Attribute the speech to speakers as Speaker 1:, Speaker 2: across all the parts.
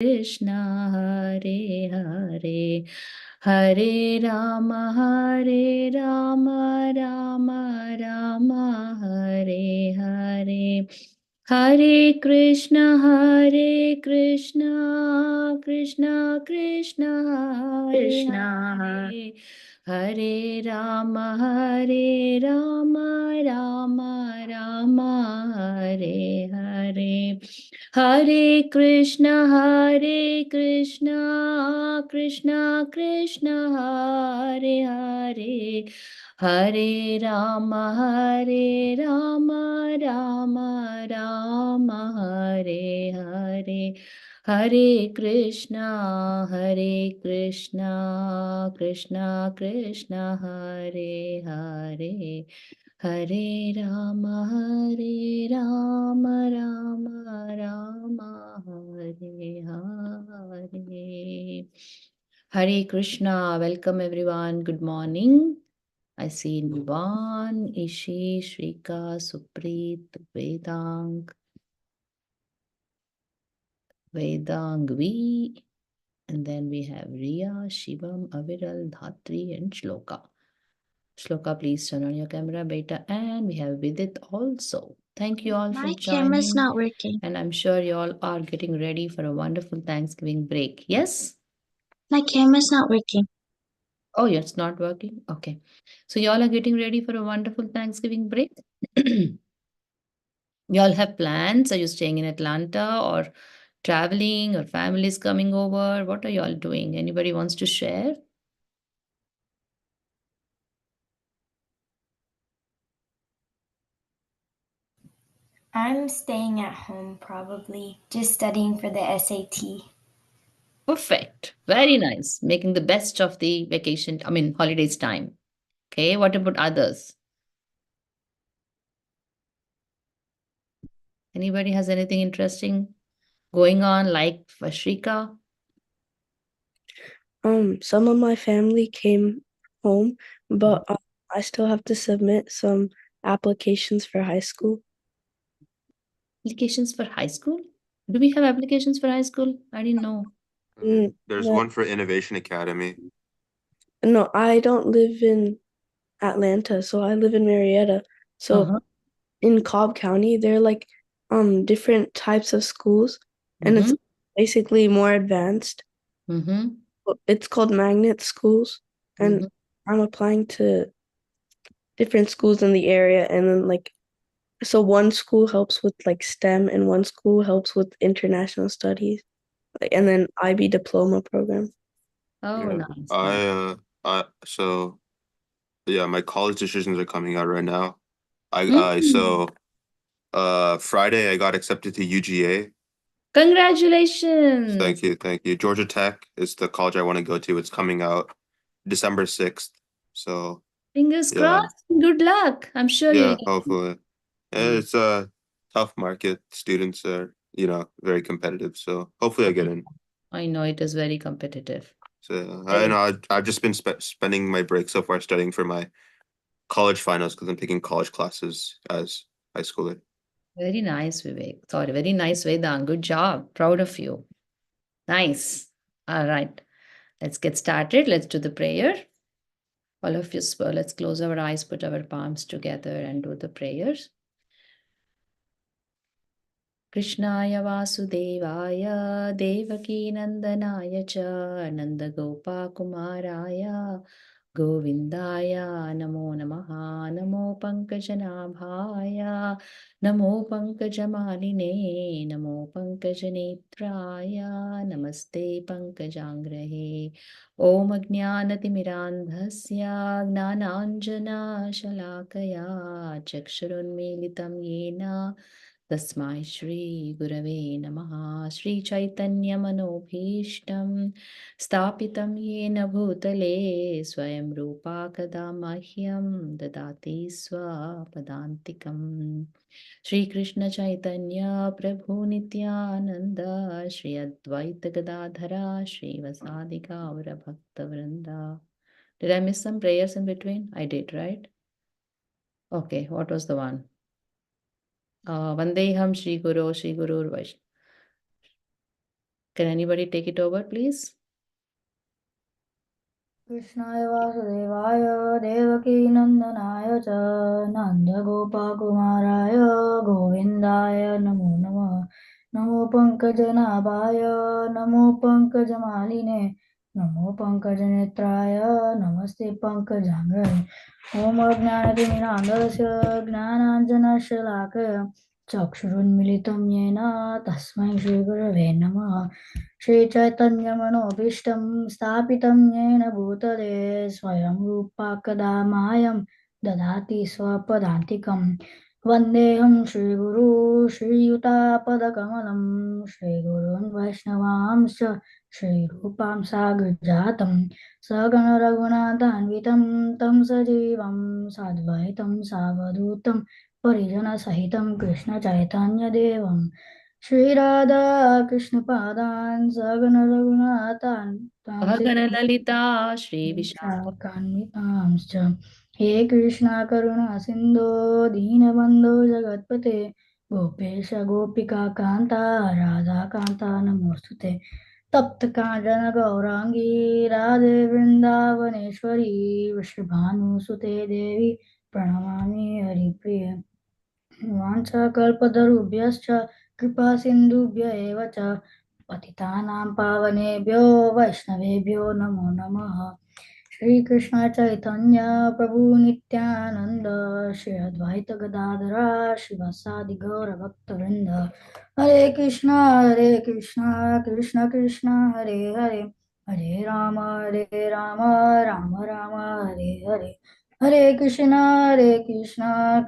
Speaker 1: Krishna Hare Hare Hare Rama Rama Rama Hare Hare Hare Krishna Krishna Krishna Hare Hare Hare Rama Rama Hare Hare Hare Krishna Krishna Krishna Hare Hare Hare Rama Rama Rama Hare Hare Hare Krishna Krishna Krishna Hare Hare Hare Rama Rama Rama Hare Hare. Hare Krishna. Welcome everyone. Good morning. I see Nuban, Ishi, Shrika, Supreet, Vedangvi, and then we have Riya, Shivam, Aviral, Dhatri, and Shloka. Shloka, please turn on your camera, beta. And we have Vidit also. Thank you all for
Speaker 2: My
Speaker 1: joining.
Speaker 2: camera's not working.
Speaker 1: And I'm sure you all are getting ready for a wonderful Thanksgiving break. Yes?
Speaker 2: My camera's not working.
Speaker 1: Oh, yeah, it's not working. Okay. So you all are getting ready for a wonderful Thanksgiving break? You all have plans? Are you staying in Atlanta or traveling or families coming over? What are you all doing? Anybody wants to share?
Speaker 3: I'm staying at home probably, just studying for the SAT.
Speaker 1: Perfect. Very nice. Making the best of the vacation, holidays time. Okay. What about others? Anybody has anything interesting going on, like Vashrika?
Speaker 4: Some of my family came home, but I still have to submit some applications for high school.
Speaker 1: Applications for high school? Do we have applications for high school? I didn't know.
Speaker 5: There's
Speaker 4: Yeah.
Speaker 5: one for Innovation Academy.
Speaker 4: No, I don't live in Atlanta, so I live in Marietta. So in Cobb County, there are like different types of schools, and it's basically more advanced.
Speaker 1: Mm-hmm.
Speaker 4: It's called magnet schools, and I'm applying to different schools in the area, and then so one school helps with like STEM and one school helps with international studies, and then IB diploma program.
Speaker 1: Oh,
Speaker 5: Yeah.
Speaker 1: nice.
Speaker 5: So yeah, my college decisions are coming out right now. Friday I got accepted to UGA.
Speaker 1: Congratulations.
Speaker 5: Thank you. Georgia Tech is the college I want to go to. It's coming out December 6th. So
Speaker 1: Fingers
Speaker 5: yeah.
Speaker 1: crossed. Good luck. I'm sure you'll get
Speaker 5: hopefully. It's a tough market. Students are, very competitive. So hopefully I get in.
Speaker 1: I know it is very competitive.
Speaker 5: So I know I've just been spending my break so far studying for my college finals because I'm taking college classes as high schooler.
Speaker 1: Very nice, Vivek. Sorry, very nice, Vedang. Good job. Proud of you. Nice. All right. Let's get started. Let's do the prayer. All of you, let's close our eyes, put our palms together, and do the prayers. Krishnaya Vasudevaya Devaki Nandanaya Cha Nanda Gopa Kumaraya Govindaya Namo Namaha Namo Pankajanabhaya Namo Pankajamanine Namo Pankajanetraya Namaste Pankajangrehe Om Ajnanatimidandhasya Gnananjana Shalakaya Chakshurunmilitam Yena तस्मै श्रीगुरवे नमः श्रीचैतन्यमनोभीष्टं स्थापितं येन भूतले स्वयं रूपा कदा मह्यं ददाति स्वपदान्तिकम् श्रीकृष्णचैतन्य प्रभु Nityanand Shri Advaita Gadadhara श्रीवसादि गौरभक्तवृन्दा. Did I miss some prayers in between? I did, right? Okay, what was the one? Vandeham Shri Guru Vaishnav. Can anybody take it over, please?
Speaker 6: कृष्णाय वासुदेवाय देवकीनन्दनाय च नन्दगोपकुमाराय गोविन्दाय नमो नमः नमो पङ्कजनाभाय नमो पङ्कजमालिने नमो पङ्कजनेत्राय नमस्ते पङ्कजाङ्घ्रे ॐ अज्ञानतिमिरान्धस्य ज्ञानाञ्जनशलाकय चक्षुरुन्मिलितं येन तस्मै श्रीगुरवे नमः श्रीचैतन्यमनोभीष्टं स्थापितं येन भूतले स्वयं रूपा कदा मायं ददाति स्वपदान्तिकं वन्देऽहं श्रीगुरू श्रीयुतापदकमलं श्रीगुरून् वैष्णवांश्च श्रीरूपां साग्रजातं सगणरघुनाथान्वितं तं सजीवं साद्वैतं सावधूतं परिजनसहितं कृष्णचैतन्यदेवं श्रीराधा कृष्णपादान् सगणरघुनाथान्
Speaker 1: Lalitā Shri Vishakha.
Speaker 6: कान्वितांश्च हे कृष्णा करुणा सिन्धो दीनबन्धो जगत्पते गोपेश गोपिका कान्ता राधाकान्ता नमोऽस्तुते तप्तकाञ्चन गौराङ्गी राधे वृन्दावनेश्वरी वृषभानुसुते देवी प्रणमामि हरिप्रिये वाञ्छाकल्पतरुभ्यश्च कृपा सिन्धुभ्य एव च पतितानां पावनेभ्यो वैष्णवेभ्यो नमो नमः श्रीकृष्ण चैतन्य प्रभु नित्यानन्द श्री अद्वैत गदाधरा शिवसादि गौरभक्तवृन्द हरे Krishna Krishna Krishna Hare Hare Hare Ram Ram Ram Hare Hare Hare Krishna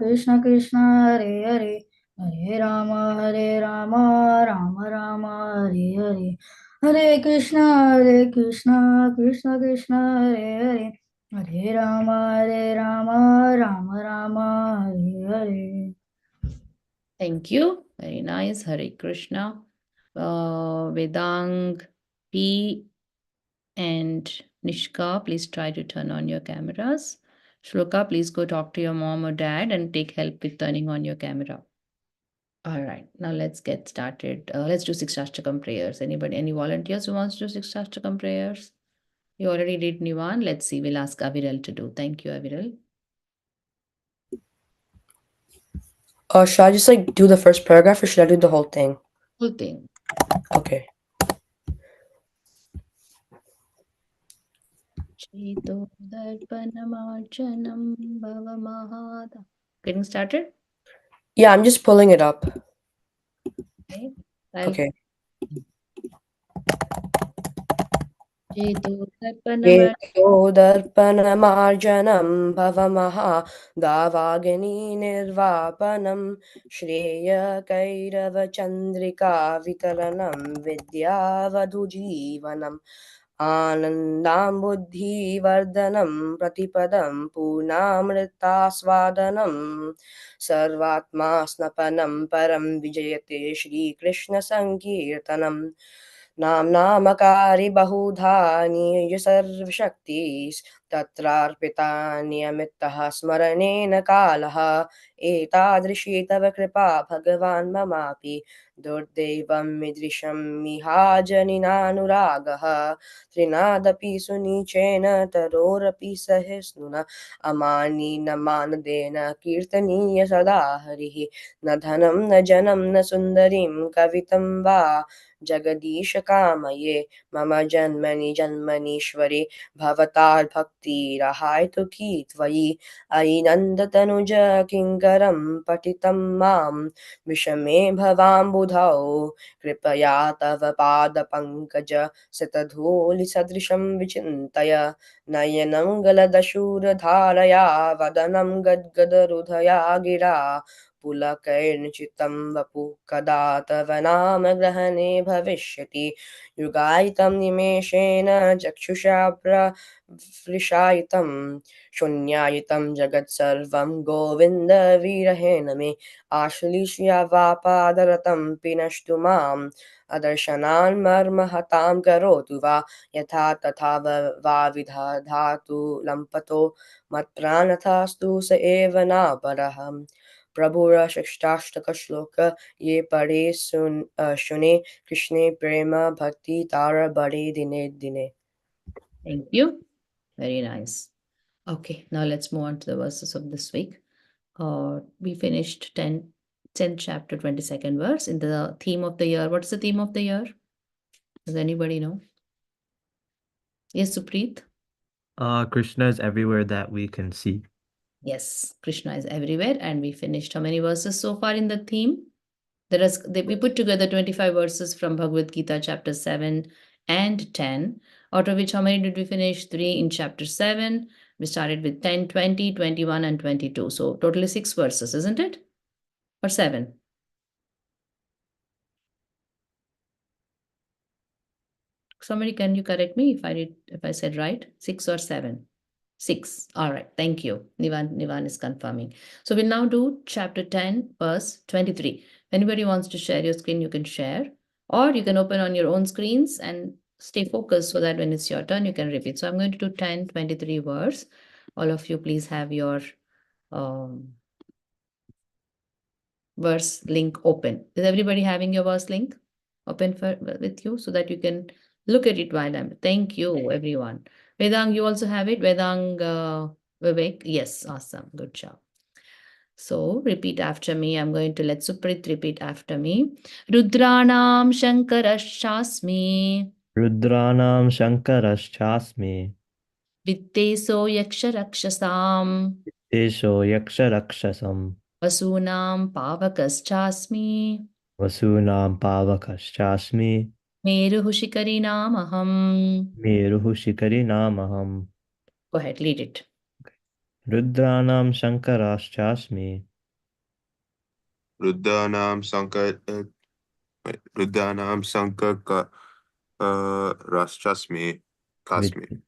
Speaker 6: Krishna Krishna Hare Hare Hare Ram Ram Ram Hare Hare Hare Krishna Krishna Krishna Hare Hare Hare Ram Ram Hare Hare
Speaker 1: Thank you. Very nice. Hare Krishna. Vedang P and Nishka, please try to turn on your cameras. Shloka, please go talk to your mom or dad and take help with turning on your camera. All right, now let's get started. Let's do Sikshashtakam prayers. Anybody, any volunteers who wants to do Sikshashtakam prayers? You already did Nivan. Let's see. We'll ask Aviral to do. Thank you, Aviral.
Speaker 7: Should I just like do the first paragraph or should I do the whole thing?
Speaker 1: Whole thing.
Speaker 7: Okay.
Speaker 1: Getting started?
Speaker 7: Yeah, I'm just pulling it up.
Speaker 1: Okay.
Speaker 7: Okay. दर्पणमार्जनं भवमहा दावाग्नि निर्वापनं श्रेयकैरवचन्द्रिका वितरणं विद्यावधुजीवनम् आनन्दाम्बुद्धिवर्धनं प्रतिपदं पूर्णामृतास्वादनं सर्वात्मा स्नपनं परं विजयते श्रीकृष्णसङ्कीर्तनम् नाम्नामकारि बहुधा निज सर्वशक्तिस्तत्रार्पिता नियमितः स्मरणेन कालः एतादृशी तव कृपा भगवान् ममापि दुर्दैवं मीदृशं मिहाजनिनानुरागः त्रिनादपि सुनीचेन तरोरपि सहिष्णुना अमानी न मानदेन कीर्तनीय सदा हरिः न धनं न जनं न सुन्दरीं कवितं वा जगदीश कामये मम जन्मनि जन्मनीश्वरि भवताद्भक्तिरहायतु की त्वयि अयि नन्दतनुज किङ्करं पठितं मां विषमे भवाम्बुधौ कृपया तव पादपङ्कज सितधूलिसदृशं विचिन्तय नयनं गलदशूरधारया वदनं गद्गदहृदया गिरा पुलकैर्निचितं वपु कदा तव नाम ग्रहणे भविष्यति युगायितं निमेषेण चक्षुषा प्रफृशायितं शून्यायितं जगत्सर्वं गोविन्द विरहेण मे आश्लिष्यवापादरतं पिनष्टु माम् अदर्शनान् मर्महतां करोतु वा यथा तथा वा विधातु लम्पतो मत्प्राणथास्तु स एव नापरः प्रभुरशिष्टाष्टकश्लोक ये पढ़े सुने कृष्णे प्रेम भक्ति तारा बढ़े दिने दिने.
Speaker 1: Thank you. Very nice. Okay, now let's move on to the verses of this week. We finished 10th chapter, 22nd verse in the theme of the year. What's the theme of the year? Does anybody know? Yes, Supreet?
Speaker 8: Krishna is everywhere that we can see.
Speaker 1: Yes, Krishna is everywhere. And we finished how many verses so far in the theme? We put together 25 verses from Bhagavad Gita, chapter 7 and 10, out of which how many did we finish? 3 in chapter 7. We started with 10, 20, 21, and 22. So totally 6 verses, isn't it? Or 7? Somebody, can you correct me if I said right? 6 or 7? 6. All right. Thank you. Nivan is confirming. So we'll now do chapter 10, verse 23. If anybody wants to share your screen, you can share, or you can open on your own screens and stay focused so that when it's your turn, you can repeat. So I'm going to do 10, 23 verse. All of you, please have your verse link open. Is everybody having your verse link open with you so that you can look at it while I'm. Thank you, everyone. Vedang, you also have it? Vedang, Vivek? Yes, awesome. Good job. So repeat after me. I'm going to let Suprit repeat after me. Rudranam Shankarashasmi
Speaker 8: Rudranam Shankarashasmi.
Speaker 1: Vitteso Yaksharakshasam
Speaker 8: Esho Yaksharakshasam.
Speaker 1: Vasunam Pavakaschasmi
Speaker 8: Vasunam Pavakaschasmi.
Speaker 1: Meruhu Shikarinamaham.
Speaker 8: Meruhu Shikarinamaham.
Speaker 1: Go ahead, lead it.
Speaker 8: Rudranam Shankarashasmi.
Speaker 5: Ruddhanam Sankar Rashtrasmi Kasmi.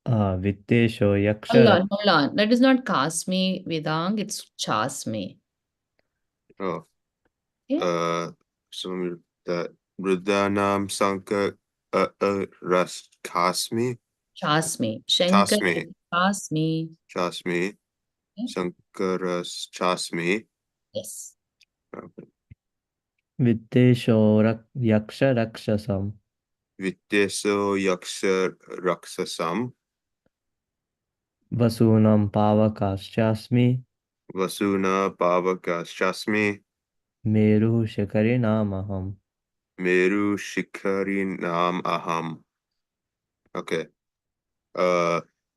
Speaker 8: Vittesho
Speaker 1: Hold on. That is not Kasmi, Vedang, it's Chasmi.
Speaker 5: Oh.
Speaker 1: Yeah.
Speaker 5: So that Ruddhanam Sankar Kasmi.
Speaker 1: Chasmi. Shankar Chasmi.
Speaker 5: Chasmi.
Speaker 1: Okay.
Speaker 5: Sankaras Chasmi.
Speaker 1: Yes.
Speaker 5: Okay.
Speaker 8: Vittesho Yaksharakshasam.
Speaker 5: Vitteso Yaksha Raksasam.
Speaker 8: Vasunam Pavakaschasmi.
Speaker 5: Vasuna Pavakaschasmi.
Speaker 8: Meruhu Shikarinamaham.
Speaker 5: Meru Shikarinam Aham. Okay.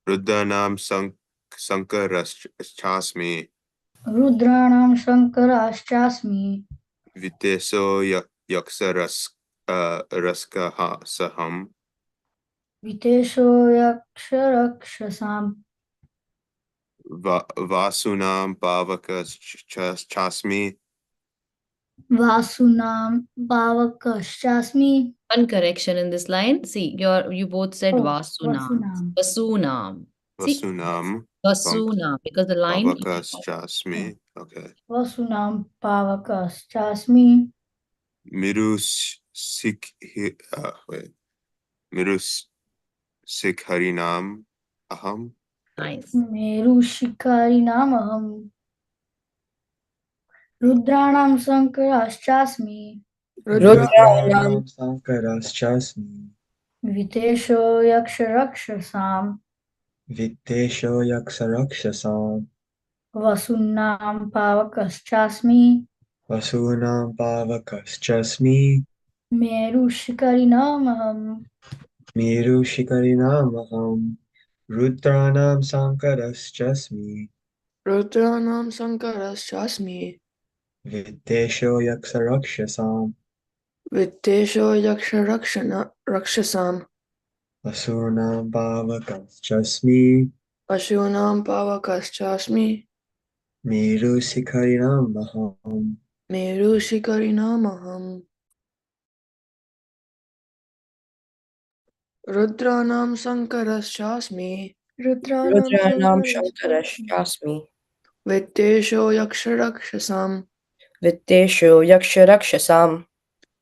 Speaker 5: Ruddhanam Sankarashasmi.
Speaker 6: रुद्राणां शङ्कराश्चास्मि
Speaker 5: Viteso Yaksaras Raskaha Saham.
Speaker 6: वितेशो यक्षरक्षसाम्
Speaker 5: Vasunam Pavakas Chasmi.
Speaker 6: वासुनां पावकश्चास्मि.
Speaker 1: One correction in this line. See, you both said
Speaker 6: Oh,
Speaker 1: Vasunam. Vasunam. See,
Speaker 5: Vasunam
Speaker 1: Vasunam, because the line
Speaker 5: Pavakas Chasmi. Okay.
Speaker 6: वसुनां पावकश्चास्मि.
Speaker 5: Mirus Mirus Sikharinam Aham.
Speaker 1: nice.
Speaker 6: मेरुशिखरिणामहम् रुद्राणां शङ्कराश्चास्मि
Speaker 7: Rudranam
Speaker 9: Sankarashasmi.
Speaker 6: वितेशो यक्षरक्षसाम्
Speaker 9: Vittesho Yaksarakshasam.
Speaker 6: वसुनां पावकश्चास्मि
Speaker 9: Vasunam Pavakaschasmi.
Speaker 6: मेरुशिखरिणामहम्
Speaker 9: Meru Shikarinamaham. Rudranam Sankaraschasmi.
Speaker 4: Rudranam Sankarashasmi.
Speaker 9: Vittesho Yaksarakshasam.
Speaker 4: Vittesho Rakshasam.
Speaker 9: Vasunam Pavakaschasmi.
Speaker 4: Ashunam Pavakaschasmi.
Speaker 9: Meru Shikarinamaham.
Speaker 4: Meru Shikarinamaham. Rudranam Sankarashasmi.
Speaker 7: Rudranam Shankarashasmi.
Speaker 4: Vittesho Yaksharaksasam.
Speaker 7: Vittesho Yaksharakshasam.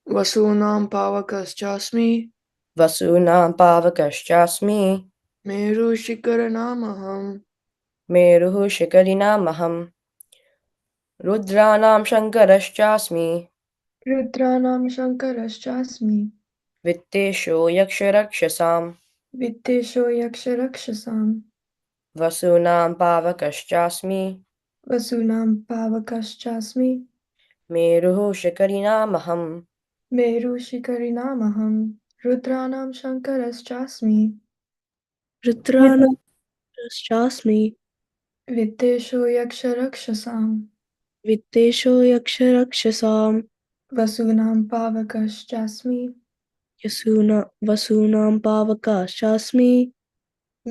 Speaker 4: Vasunam Pavakaschasmi.
Speaker 7: Vasunam Pavakaschasmi.
Speaker 4: Meru Shikaranamaham.
Speaker 7: Meruhu Shikarinamaham. रुद्राणां शङ्करश्चास्मि
Speaker 10: रुद्राणां शङ्करश्चास्मि
Speaker 7: वित्तेषो यक्षरक्षसां
Speaker 10: वित्तेषो यक्षरक्षसां
Speaker 7: वसूनां पावकश्चास्मि
Speaker 10: वसूनां पावकश्चास्मि
Speaker 7: मेरुः शिखरिणामहम्
Speaker 10: मेरुशिखरिणामहं रुद्राणां शङ्करश्चास्मि
Speaker 4: रुद्राणाश्चास्मि
Speaker 10: वित्तेषो यक्षरक्षसां
Speaker 4: वित्तेषो यक्षरक्षसां
Speaker 10: वसूनां पावकश्चास्मि
Speaker 4: वसूनां पावकाश्चास्मि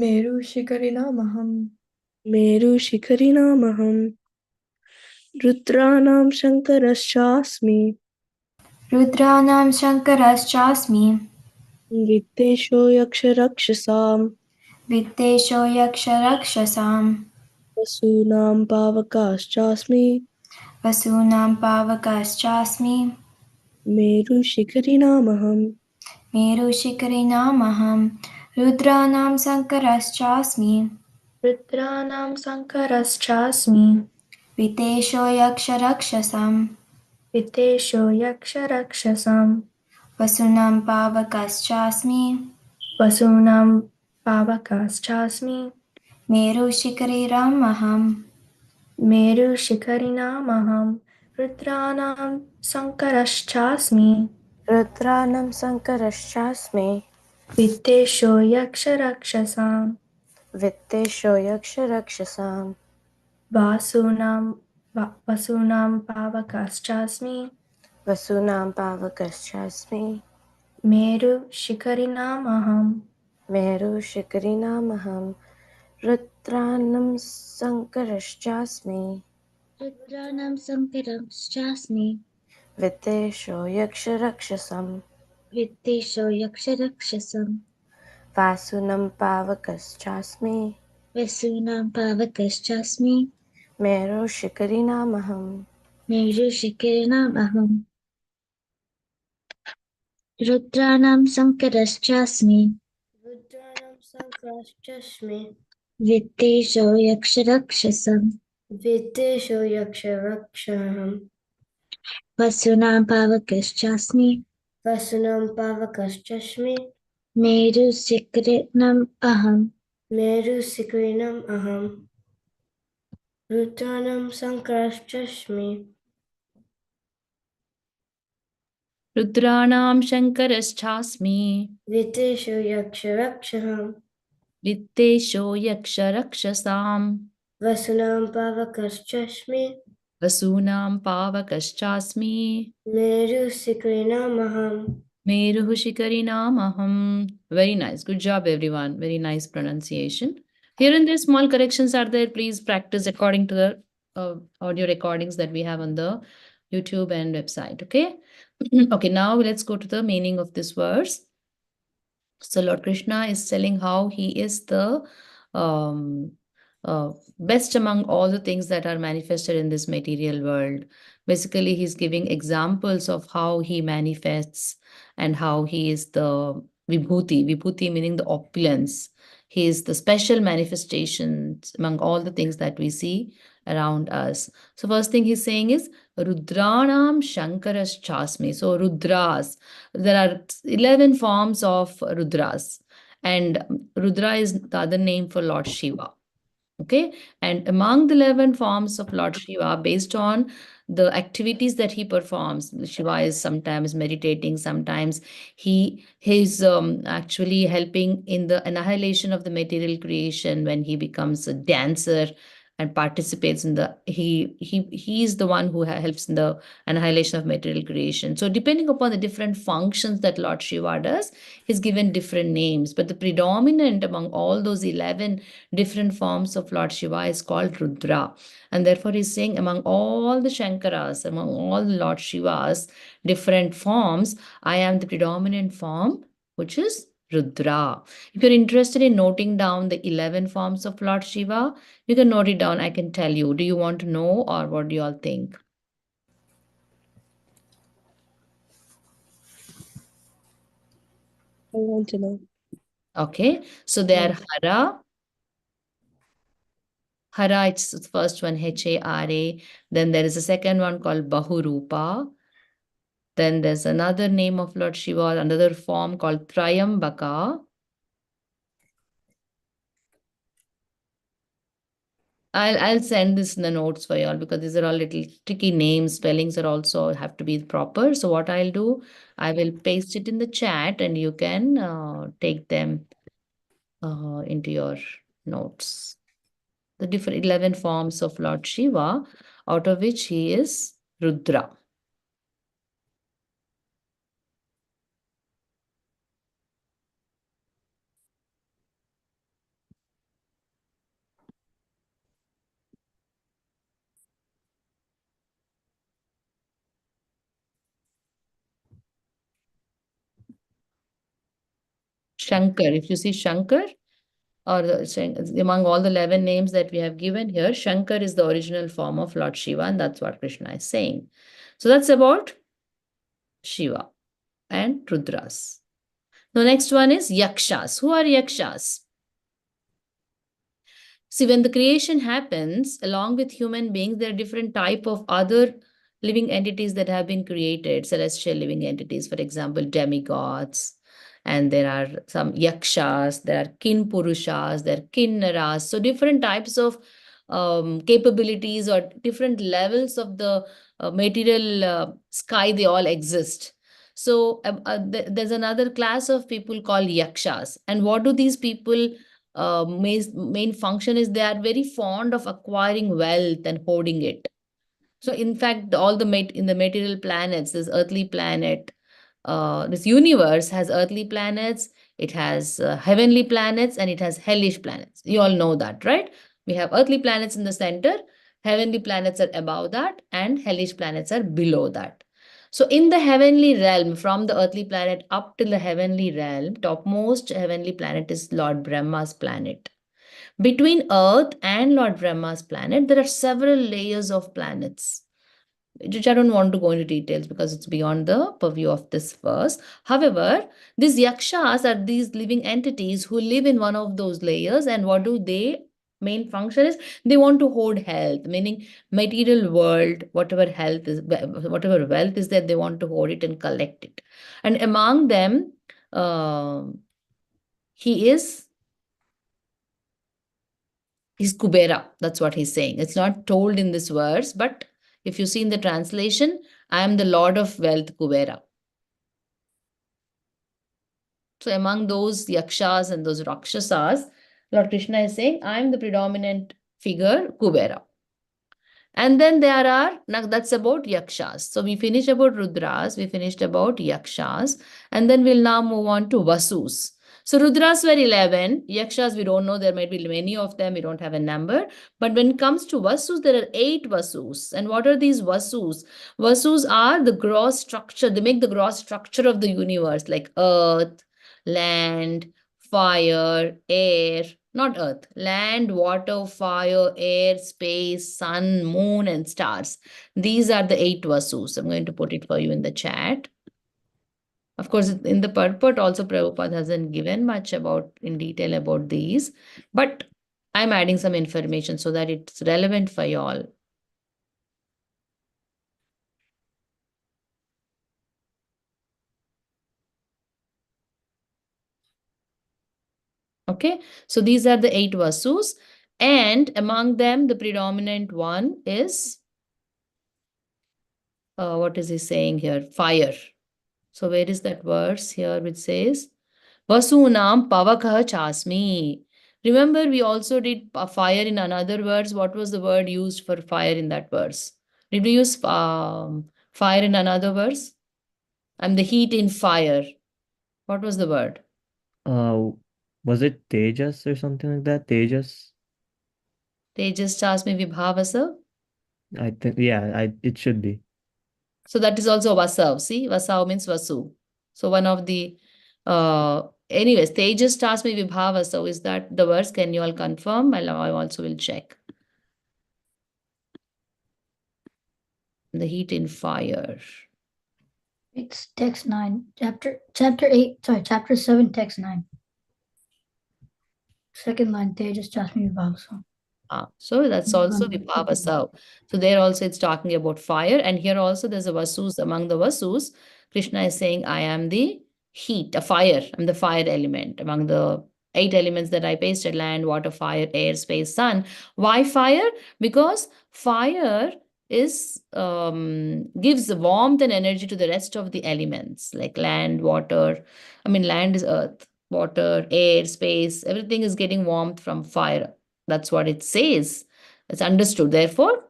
Speaker 10: मेरुशिखरिणामहं
Speaker 4: मेरुशिखरिणामहं रुद्राणां शङ्करश्चास्मि
Speaker 3: रुद्राणां शङ्करश्चास्मि
Speaker 4: वित्तेषो यक्षरक्षसां
Speaker 3: वित्तेषो यक्षरक्षसां
Speaker 4: वसूनां पावकाश्चास्मि
Speaker 3: वसूनां पावकश्चास्मि
Speaker 4: मेरुशिखरिणामहम्
Speaker 3: मेरुशिखरिणामहं रुद्राणां शङ्करश्चास्मि
Speaker 10: रुद्राणां शङ्करश्चास्मि
Speaker 3: वित्तेषो यक्षरक्षसां
Speaker 10: वित्तेषो यक्षरक्षसां
Speaker 3: वसूनां पावकश्चास्मि
Speaker 10: वसूनां पावकश्चास्मि
Speaker 3: मेरुशिखरिणामहम्
Speaker 10: मेरुशिखरिणामहं रुद्राणां शङ्करश्चास्मि
Speaker 7: रुद्राणां शङ्करश्चास्मि
Speaker 10: वित्तेषो यक्षरक्षसां
Speaker 7: वित्तेषो यक्षरक्षसां
Speaker 10: वसूनां पावकश्चास्मि
Speaker 7: वसूनां पावकश्चास्मि
Speaker 10: मेरुशिखरिणामहम्
Speaker 7: मेरुशिखरिणामहं रुद्राणां शङ्करश्चास्मि
Speaker 2: रुद्राणां शङ्करश्चास्मि
Speaker 7: वित्तेषो यक्षरक्षसं
Speaker 2: वित्तेषो यक्षरक्षसं
Speaker 7: वासुनं पावकश्चास्मि
Speaker 2: वसूनां पावकश्चास्मि
Speaker 7: मेरुशिखरिणामहम्
Speaker 2: मेरुशिखरिणामहम् रुद्राणां शङ्करश्चास्मि
Speaker 11: रुद्राणां शङ्करश्चास्मि
Speaker 2: वित्तेषो यक्षरक्षसं
Speaker 11: वित्तेषो यक्षरक्षहं
Speaker 2: वसूनां पावकश्चास्मि
Speaker 11: वसूनां पावकश्चास्मि
Speaker 2: मेरुशिखरिणमहम्
Speaker 11: मेरुशिखरिणम् अहं रुद्राणां शङ्करश्चास्मि
Speaker 1: रुद्राणां शङ्करश्चास्मि
Speaker 11: वित्तेषो यक्षरक्षहं
Speaker 1: वित्तेषो यक्षरक्षसां
Speaker 11: वसूनां पावकश्चास्मि
Speaker 1: वसूनां पावकश्चास्मि
Speaker 11: मेरुशिखरिणमहं
Speaker 1: Meruhu Shikarinamaham. Very nice. Good job, everyone. Very nice pronunciation. Here and there, small corrections are there. Please practice according to the audio recordings that we have on the YouTube and website. Okay. Okay. Now let's go to the meaning of this verse. So Lord Krishna is telling how he is the um, best among all the things that are manifested in this material world. Basically, he's giving examples of how he manifests and how he is the vibhuti. Vibhuti meaning the opulence. He is the special manifestations among all the things that we see around us. So first thing he's saying is Rudranam Shankaras Chasmi. So Rudras. There are 11 forms of Rudras. And Rudra is the other name for Lord Shiva. Okay, and among the 11 forms of Lord Shiva, based on the activities that he performs, Shiva is sometimes meditating, sometimes he's actually helping in the annihilation of the material creation when he becomes a dancer and participates in the he is the one who helps in the annihilation of material creation. So depending upon the different functions that Lord Shiva does, he's given different names, but the predominant among all those 11 different forms of Lord Shiva is called Rudra. And therefore, he's saying among all the Shankaras, among all the Lord Shivas, different forms, I am the predominant form, which is Rudra. If you're interested in noting down the 11 forms of Lord Shiva, you can note it down. I can tell you. Do you want to know, or what do you all think?
Speaker 4: I want to know.
Speaker 1: Okay, so they are Hara, Hara, it's the first one, Hara. Then there is a second one called Bahurupa. Then there's another name of Lord Shiva, another form called Trayambaka. I'll send this in the notes for y'all because these are all little tricky names. Spellings are also have to be proper. So what I'll do, I will paste it in the chat and you can take them into your notes. The different 11 forms of Lord Shiva, out of which he is Rudra. Shankar, if you see Shankar, or among all the 11 names that we have given here, Shankar is the original form of Lord Shiva, and that's what Krishna is saying. So that's about Shiva and Rudras. The next one is Yakshas. Who are Yakshas? See, when the creation happens, along with human beings, there are different type of other living entities that have been created, celestial living entities, for example, demigods. And there are some yakshas, there are kin purushas, there are kinnaras. So different types of capabilities or different levels of the material sky, they all exist. So there's another class of people called yakshas. And what do these people main function is they are very fond of acquiring wealth and hoarding it. So in fact, all the in the material planets, this earthly planet, this universe has earthly planets, it has heavenly planets, and it has hellish planets. You all know that, right? We have earthly planets in the center, heavenly planets are above that, and hellish planets are below that. So in the heavenly realm, from the earthly planet up to the heavenly realm, topmost heavenly planet is Lord Brahma's planet. Between Earth and Lord Brahma's planet, there are several layers of planets, which I don't want to go into details because it's beyond the purview of this verse. However, these yakshas are these living entities who live in one of those layers, and what do they main function is they want to hoard health, meaning material world, whatever health is, whatever wealth is there, they want to hoard it and collect it. And among them, he's Kubera. That's what he's saying. It's not told in this verse, but if you see in the translation, I am the Lord of Wealth, Kubera. So among those yakshas and those rakshasas, Lord Krishna is saying, I am the predominant figure, Kubera. And then there are, now that's about yakshas. So we finished about Rudras, we finished about yakshas, and then we'll now move on to Vasus. So Rudras were 11, yakshas we don't know, there might be many of them, we don't have a number. But when it comes to Vasus, there are 8 Vasus. And what are these Vasus? Vasus are the gross structure, they make the gross structure of the universe, like earth, land, fire, air, not earth, land, water, fire, air, space, sun, moon, and stars. These are the 8 Vasus. I'm going to put it for you in the chat. Of course, in the purport also Prabhupada hasn't given much about in detail about these, but I'm adding some information so that it's relevant for you all. Okay, so these are the 8 Vasus, and among them, the predominant one is, what is he saying here? Fire. So where is that verse here which says, Vasunam pavakah chasmi. Remember, we also did fire in another verse. What was the word used for fire in that verse? Did we use fire in another verse? I'm the heat in fire. What was the word?
Speaker 8: Was it Tejas or something like that? Tejas?
Speaker 1: Tejas chasmi vibhavasa.
Speaker 8: I think, yeah, it should be.
Speaker 1: So that is also Vasav. See, Vasav means Vasu. So one of the, anyways, Tejas Tasmi Vibhava. So is that the verse? Can you all confirm? I also will check. The heat in fire.
Speaker 6: It's text 9, chapter 8, sorry, chapter 7, text 9. Second line, Tejas Jasmine Vibhavasa.
Speaker 1: So that's also Vibhava Sav. So there also it's talking about fire, and here also there's a Vasus. Among the Vasus, Krishna is saying, I am the heat, a fire. I'm the fire element. Among the 8 elements that I pasted: land, water, fire, air, space, sun. Why fire? Because fire is gives the warmth and energy to the rest of the elements, like land, water. I mean, land is earth, water, air, space. Everything is getting warmth from fire. That's what it says. It's understood. Therefore,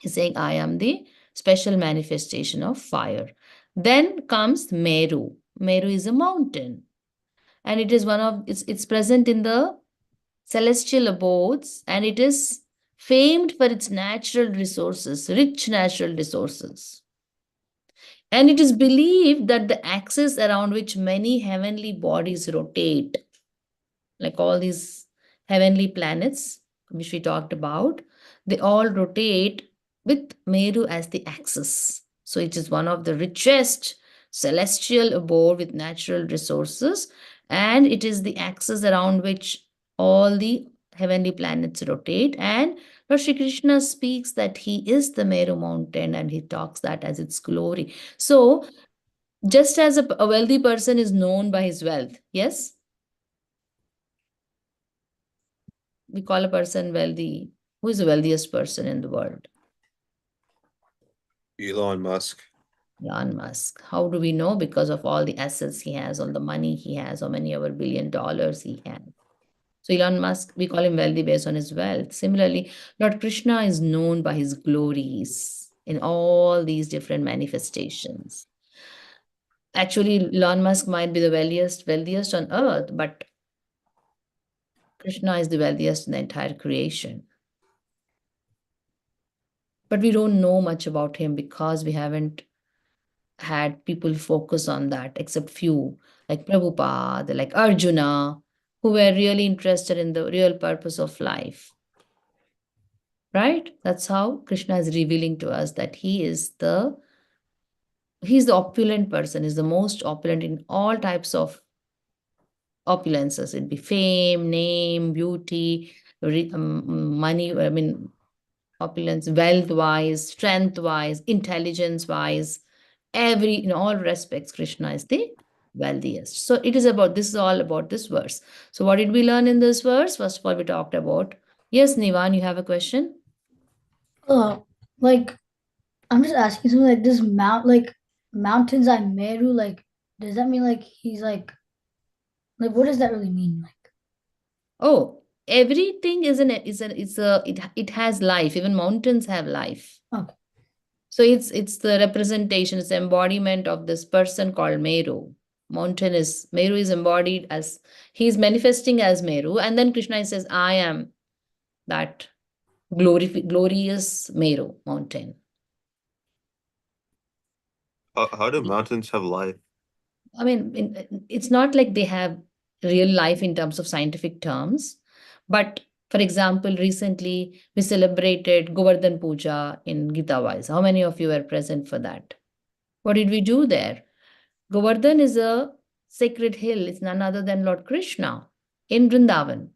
Speaker 1: he's saying, I am the special manifestation of fire. Then comes Meru. Meru is a mountain. And it is it's present in the celestial abodes, and it is famed for its natural resources, rich natural resources. And it is believed that the axis around which many heavenly bodies rotate, like all these heavenly planets which we talked about, they all rotate with Meru as the axis. So it is one of the richest celestial abode with natural resources, and it is the axis around which all the heavenly planets rotate. And Lord Shri Krishna speaks that he is the Meru mountain, and he talks that as its glory. So just as a wealthy person is known by his wealth, yes, we call a person wealthy. Who is the wealthiest person in the world?
Speaker 5: Elon Musk.
Speaker 1: Elon Musk. How do we know? Because of all the assets he has, all the money he has, how many over $1 billion he has. So Elon Musk, we call him wealthy based on his wealth. Similarly, Lord Krishna is known by his glories in all these different manifestations. Actually, Elon Musk might be the wealthiest on earth, but Krishna is the wealthiest in the entire creation. But we don't know much about him because we haven't had people focus on that, except few, like Prabhupada, like Arjuna, who were really interested in the real purpose of life. Right? That's how Krishna is revealing to us that he's the opulent person, is the most opulent in all types of opulences. It'd be fame, name, beauty, money, I mean, opulence, wealth wise, strength wise, intelligence wise, in all respects, Krishna is the wealthiest. So this is all about this verse. So what did we learn in this verse? First of all, we talked about, yes, Nivan, you have a question?
Speaker 6: Like I'm just asking something like this mountains are Meru, like does that mean like he's like what does that really mean? Like
Speaker 1: Oh, everything it has life. Even mountains have life.
Speaker 6: okay.
Speaker 1: So it's the representation, it's the embodiment of this person called Meru. Meru is embodied as, he's manifesting as Meru, and then Krishna says, I am that glorious Meru mountain.
Speaker 5: How do mountains have life?
Speaker 1: I mean, it's not like they have real life in terms of scientific terms, but for example, recently we celebrated Govardhan Puja in Gita Wise. How many of you were present for that? What did we do there? Govardhan is a sacred hill. It's none other than Lord Krishna in Vrindavan.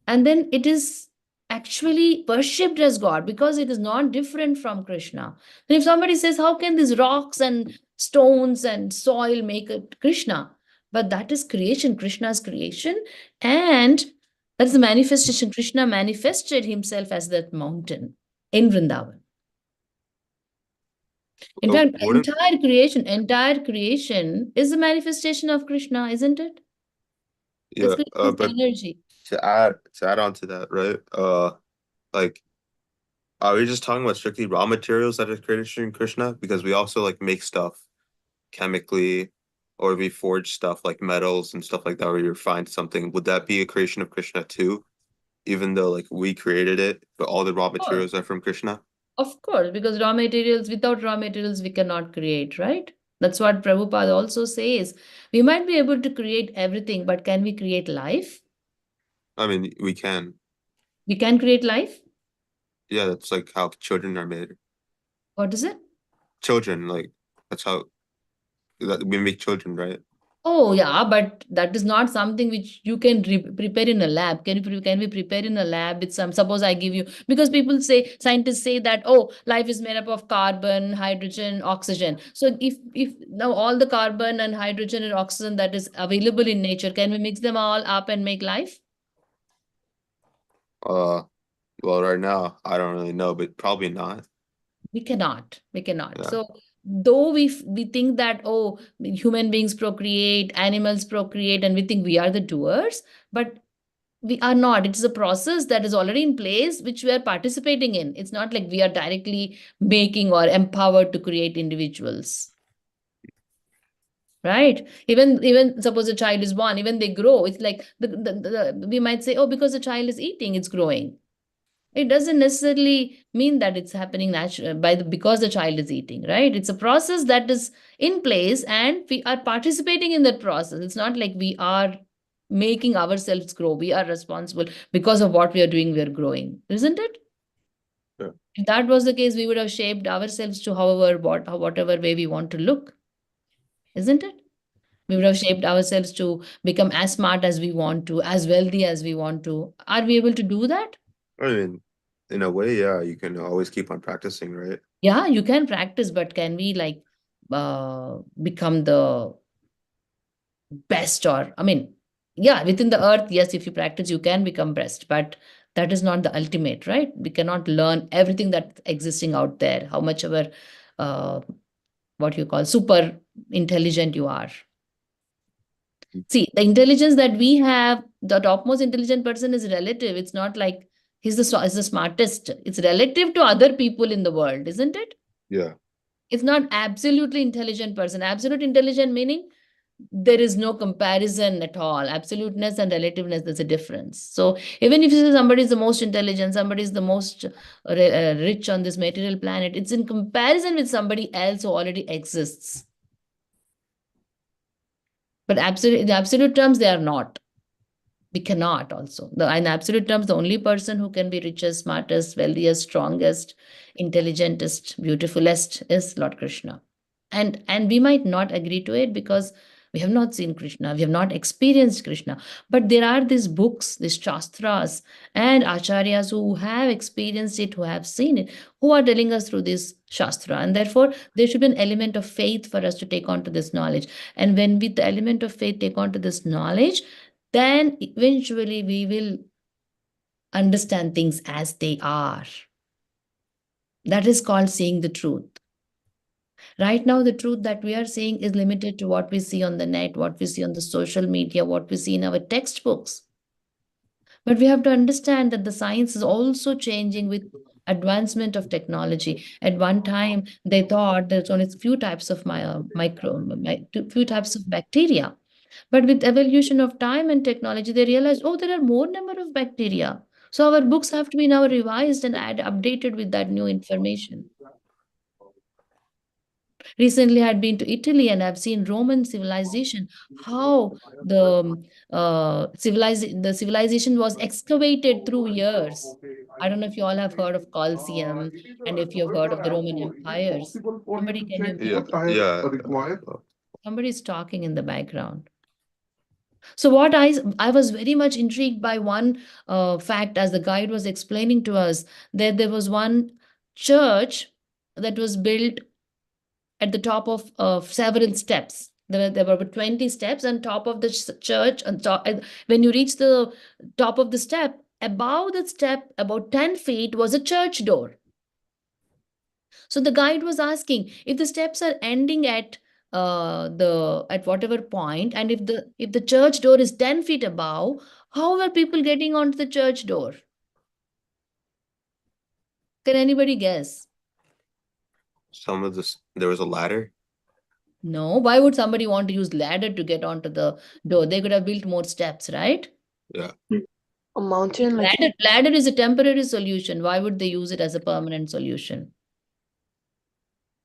Speaker 1: And then it is actually worshipped as God because it is not different from Krishna. And if somebody says, how can these rocks and stones and soil make it Krishna? But that is creation, Krishna's creation. And that's the manifestation. Krishna manifested himself as that mountain in Vrindavan. In fact, entire creation is a manifestation of Krishna, isn't it?
Speaker 5: Yeah,
Speaker 1: It's Krishna's
Speaker 5: but
Speaker 1: energy.
Speaker 5: to add on to that, right? Like, are we just talking about strictly raw materials that are created in Krishna? Because we also like make stuff chemically, or we forge stuff like metals and stuff like that, or we refine something. Would that be a creation of Krishna too? Even though like we created it, but all the raw materials are from Krishna?
Speaker 1: Of course, because without raw materials, we cannot create, right? That's what Prabhupada also says. We might be able to create everything, but can we create life?
Speaker 5: I mean, we can.
Speaker 1: We can create life?
Speaker 5: Yeah, that's like how children are made.
Speaker 1: What is it?
Speaker 5: Children, like that's how that we make children, right?
Speaker 1: Oh, yeah, but that is not something which you can prepare in a lab. Can we prepare in a lab with some, suppose I give you, because people say, scientists say that, oh, life is made up of carbon, hydrogen, oxygen. So if now all the carbon and hydrogen and oxygen that is available in nature, can we mix them all up and make life?
Speaker 5: Well, right now I don't really know, but probably not.
Speaker 1: We cannot. We cannot.
Speaker 5: Yeah.
Speaker 1: So though we think that, oh, human beings procreate, animals procreate, and we think we are the doers, but we are not. It's a process that is already in place which we are participating in. It's not like we are directly making or empowered to create individuals, right? Even suppose a child is born, even they grow, it's like we might say, oh, because the child is eating, it's growing. It doesn't necessarily mean that it's happening natural because the child is eating, right? It's a process that is in place and we are participating in that process. It's not like we are making ourselves grow. We are responsible because of what we are doing, we are growing, isn't it?
Speaker 5: Sure.
Speaker 1: If that was the case, we would have shaped ourselves to whatever way we want to look, isn't it? We would have shaped ourselves to become as smart as we want to, as wealthy as we want to. Are we able to do that?
Speaker 5: I mean, in a way, yeah, you can always keep on practicing, right?
Speaker 1: Yeah, you can practice, but can we like become the best? Or I mean, yeah, within the earth, yes, if you practice, you can become best, but that is not the ultimate, right? We cannot learn everything that's existing out there, how much ever what you call super intelligent you are. See, the intelligence that we have, the topmost intelligent person is relative. It's not like he's the smartest. It's relative to other people in the world, isn't it?
Speaker 5: Yeah.
Speaker 1: It's not absolutely intelligent person. Absolute intelligent meaning there is no comparison at all. Absoluteness and relativeness, there's a difference. So even if you say somebody is the most intelligent, somebody is the most rich on this material planet, it's in comparison with somebody else who already exists. But in absolute terms, they are not. We cannot also. In absolute terms, the only person who can be richest, smartest, wealthiest, strongest, intelligentest, beautifulest is Lord Krishna. And we might not agree to it because we have not seen Krishna, we have not experienced Krishna. But there are these books, these shastras, and acharyas who have experienced it, who have seen it, who are telling us through this shastra. And therefore, there should be an element of faith for us to take on to this knowledge. And when with the element of faith take on to this knowledge, then eventually we will understand things as they are. That is called seeing the truth. Right now, the truth that we are seeing is limited to what we see on the net, what we see on the social media, what we see in our textbooks. But we have to understand that the science is also changing with advancement of technology. At one time, they thought there's only few types of few types of bacteria. But with evolution of time and technology, they realized, oh, there are more number of bacteria. So our books have to be now revised and updated with that new information. Recently, I had been to Italy and I've seen Roman civilization, how the civilization was excavated through years. I don't know if you all have heard of Colosseum and if you've heard of the Roman empires. Somebody, can you mute?
Speaker 5: Yeah.
Speaker 1: Somebody's talking in the background. So what I was very much intrigued by one fact as the guide was explaining to us that there was one church that was built at the top of several steps. There were about 20 steps on top of the church. And when you reach the top of the step, above the step, about 10 feet, was a church door. So the guide was asking if the steps are ending at at whatever point, and if the church door is 10 feet above, how were people getting onto the church door? Can anybody guess?
Speaker 5: There was a ladder.
Speaker 1: No. Why would somebody want to use ladder to get onto the door? They could have built more steps, right?
Speaker 5: Yeah.
Speaker 4: A mountain, like
Speaker 1: Ladder is a temporary solution. Why would they use it as a permanent solution?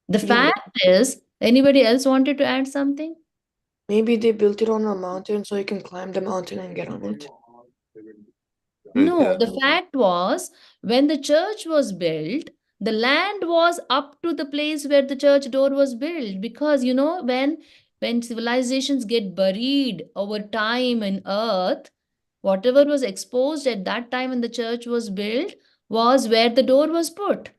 Speaker 1: The fact is, anybody else wanted to add something?
Speaker 4: maybe they built it on a mountain so you can climb the mountain and get on it.
Speaker 1: No,
Speaker 5: Yeah.
Speaker 1: the fact was when the church was built, the land was up to the place where the church door was built, because when when civilizations get buried over time in earth, whatever was exposed at that time when the church was built was where the door was put.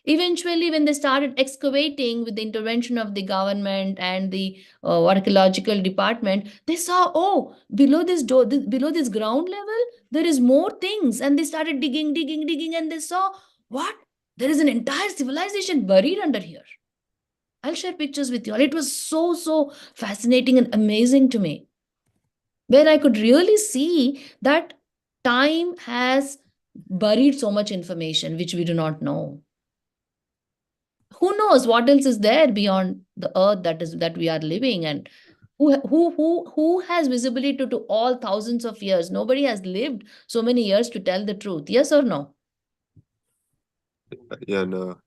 Speaker 1: Eventually, when they started excavating with the intervention of the government and the archaeological department, they saw, oh, below this door, below this ground level, there is more things. And they started digging, and they saw, what? There is an entire civilization buried under here. I'll share pictures with you all. It was so fascinating and amazing to me, where I could really see that time has buried so much information which we do not know. Who knows what else is there beyond the earth that we are living, and who has visibility to all thousands of years? Nobody has lived so many years to tell the truth. Yes or no?
Speaker 5: Yeah, no.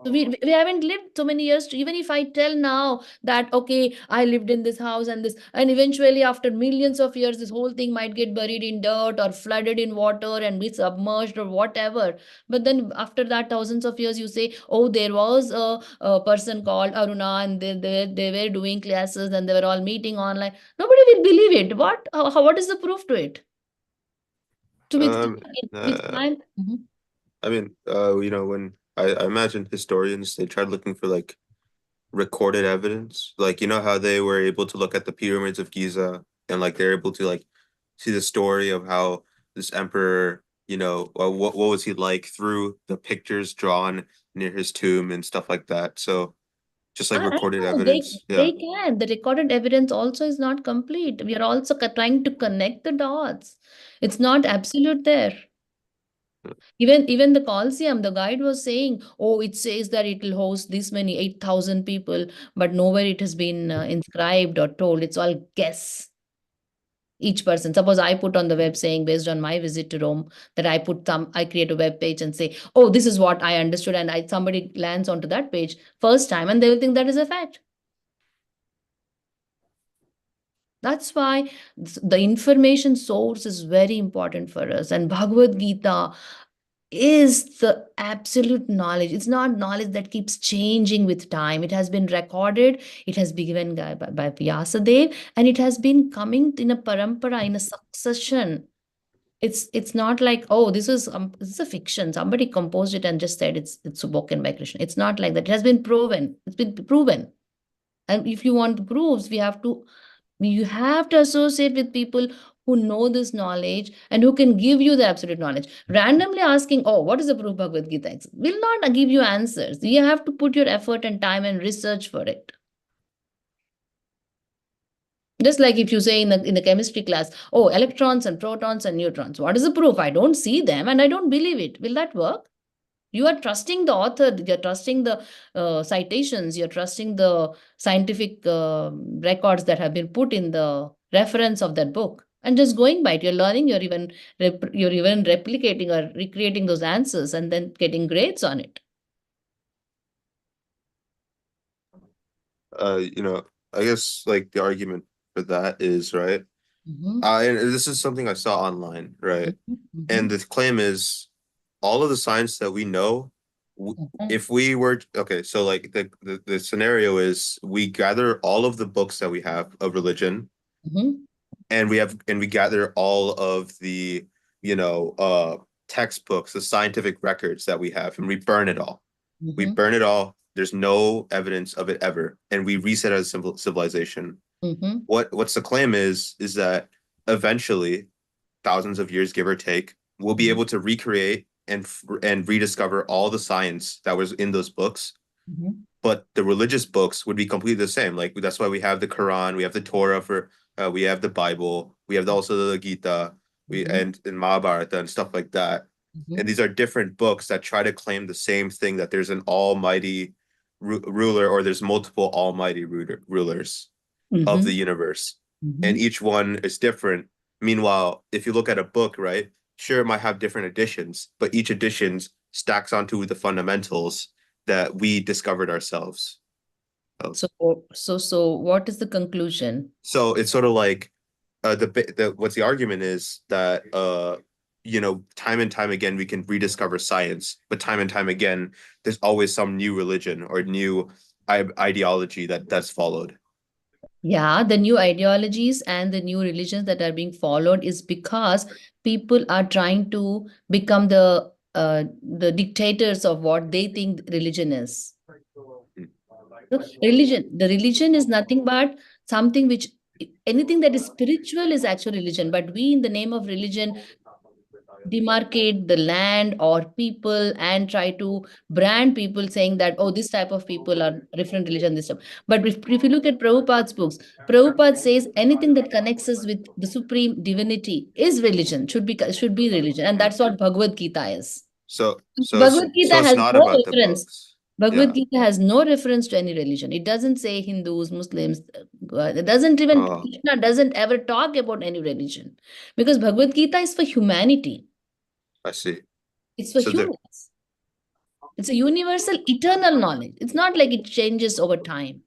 Speaker 1: So we haven't lived so many years to, even if I tell now that, okay, I lived in this house and this, and eventually after millions of years, this whole thing might get buried in dirt or flooded in water and be submerged or whatever. But then after that, thousands of years, you say, oh, there was a person called Aruna and they were doing classes and they were all meeting online. Nobody will believe it. What is the proof to it? To with
Speaker 5: Uh,
Speaker 1: time. Mhm.
Speaker 5: I mean, when I imagine historians, they tried looking for like recorded evidence. Like, you know how they were able to look at the pyramids of Giza and like they're able to like see the story of how this emperor, what was he like through the pictures drawn near his tomb and stuff like that. So just like
Speaker 1: I
Speaker 5: recorded
Speaker 1: know
Speaker 5: evidence.
Speaker 1: they
Speaker 5: Yeah.
Speaker 1: can. The recorded evidence also is not complete. We are also trying to connect the dots. It's not absolute there. Even the Colosseum, the guide was saying, oh, it says that it will host this many 8,000 people, but nowhere it has been inscribed or told. It's all guess. Each person. Suppose I put on the web saying, based on my visit to Rome, that I create a web page and say, oh, this is what I understood, and somebody lands onto that page first time, and they will think that is a fact. That's why the information source is very important for us. And Bhagavad Gita is the absolute knowledge. It's not knowledge that keeps changing with time. It has been recorded, it has been given by Vyasadeva, and it has been coming in a parampara, in a succession. It's not like, oh, this is a fiction. Somebody composed it and just said it's spoken by Krishna. It's not like that. It has been proven. It's been proven. And if you want proofs, you have to associate with people who know this knowledge and who can give you the absolute knowledge. Randomly asking, oh, what is the proof Bhagavad Gita will not give you answers. You have to put your effort and time and research for it. Just like if you say in the chemistry class, oh, electrons and protons and neutrons, what is the proof? I don't see them and I don't believe it. Will that work? You are trusting the author, you're trusting the citations, you're trusting the scientific records that have been put in the reference of that book, and just going by it. You're learning, you're even replicating or recreating those answers and then getting grades on it.
Speaker 5: I guess like the argument for that is right. And this is something I saw online, right? And the claim is all of the science that we know, if we were okay, so like the scenario is we gather all of the books that we have of religion, and we gather all of the textbooks, the scientific records that we have, and we burn it all. We burn it all. There's no evidence of it ever, and we reset as a civilization. What's the claim is that eventually, thousands of years, give or take, we'll be able to recreate and rediscover all the science that was in those books. But the religious books would be completely the same. Like that's why we have the Quran, we have the Torah we have the Bible, we have also the Gita, and Mahabharata and stuff like that. And these are different books that try to claim the same thing, that there's an almighty ruler, or there's multiple almighty rulers of the universe, and each one is different. Meanwhile, if you look at a book, right, sure, it might have different editions, but each edition stacks onto the fundamentals that we discovered ourselves.
Speaker 1: So what is the conclusion?
Speaker 5: So it's sort of like what's the argument is that time and time again we can rediscover science, but time and time again there's always some new religion or new ideology that's followed.
Speaker 1: Yeah, the new ideologies and the new religions that are being followed is because people are trying to become the dictators of what they think religion is. So the religion is nothing but something which anything that is spiritual is actual religion, but we in the name of religion demarcate the land or people and try to brand people saying that, oh, this type of people are different religion, this type. But if you look at Prabhupada's books, Prabhupada says anything that connects us with the supreme divinity is religion, should be religion. And that's what Bhagavad Gita is.
Speaker 5: So
Speaker 1: Bhagavad Gita
Speaker 5: it's
Speaker 1: has
Speaker 5: not
Speaker 1: no
Speaker 5: about the
Speaker 1: reference.
Speaker 5: books.
Speaker 1: Bhagavad
Speaker 5: Yeah.
Speaker 1: Gita has no reference to any religion. It doesn't say Hindus, Muslims. It doesn't even,
Speaker 5: Oh,
Speaker 1: Krishna doesn't ever talk about any religion because Bhagavad Gita is for humanity.
Speaker 5: I see.
Speaker 1: It's for
Speaker 5: So there,
Speaker 1: humans. It's a universal, eternal knowledge. It's not like it changes over time.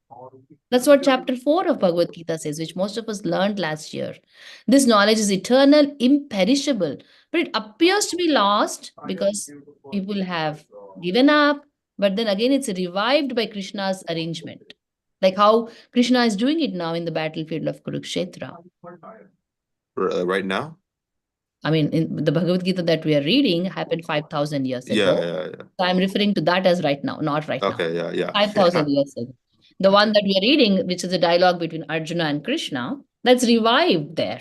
Speaker 1: That's what chapter 4 of Bhagavad Gita says, which most of us learned last year. This knowledge is eternal, imperishable, but it appears to be lost because people have given up. But then again, it's revived by Krishna's arrangement. Like how Krishna is doing it now in the battlefield of Kurukshetra.
Speaker 5: right now.
Speaker 1: I mean, in the Bhagavad Gita that we are reading happened 5,000 years
Speaker 5: Yeah,
Speaker 1: ago.
Speaker 5: yeah.
Speaker 1: So I'm referring to that as right now, not right now.
Speaker 5: Okay, yeah.
Speaker 1: 5,000 years ago. The one that we are reading, which is a dialogue between Arjuna and Krishna, that's revived there.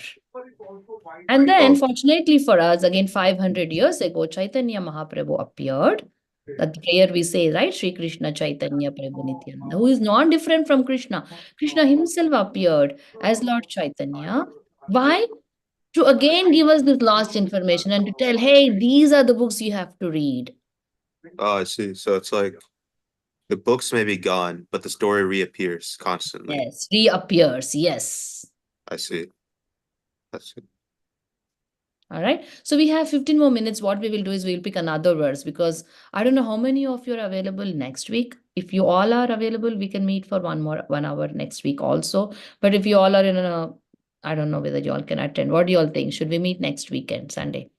Speaker 1: And then,
Speaker 5: Oh,
Speaker 1: fortunately for us, again, 500 years ago, Chaitanya Mahaprabhu appeared. That the prayer we say, right? Sri Krishna Chaitanya Prabhu Nityananda, who is not different from Krishna. Krishna himself appeared as Lord Chaitanya. Why? To again give us this lost information and to tell, hey, these are the books you have to read.
Speaker 5: I see. So it's like the books may be gone, but the story reappears constantly.
Speaker 1: Yes, reappears. Yes.
Speaker 5: I see.
Speaker 1: All right. So we have 15 more minutes. What we will do is we'll pick another verse because I don't know how many of you are available next week. If you all are available, we can meet for 1 hour next week also. But if you all are in a, I don't know whether you all can attend. What do you all think? Should we meet next weekend, Sunday?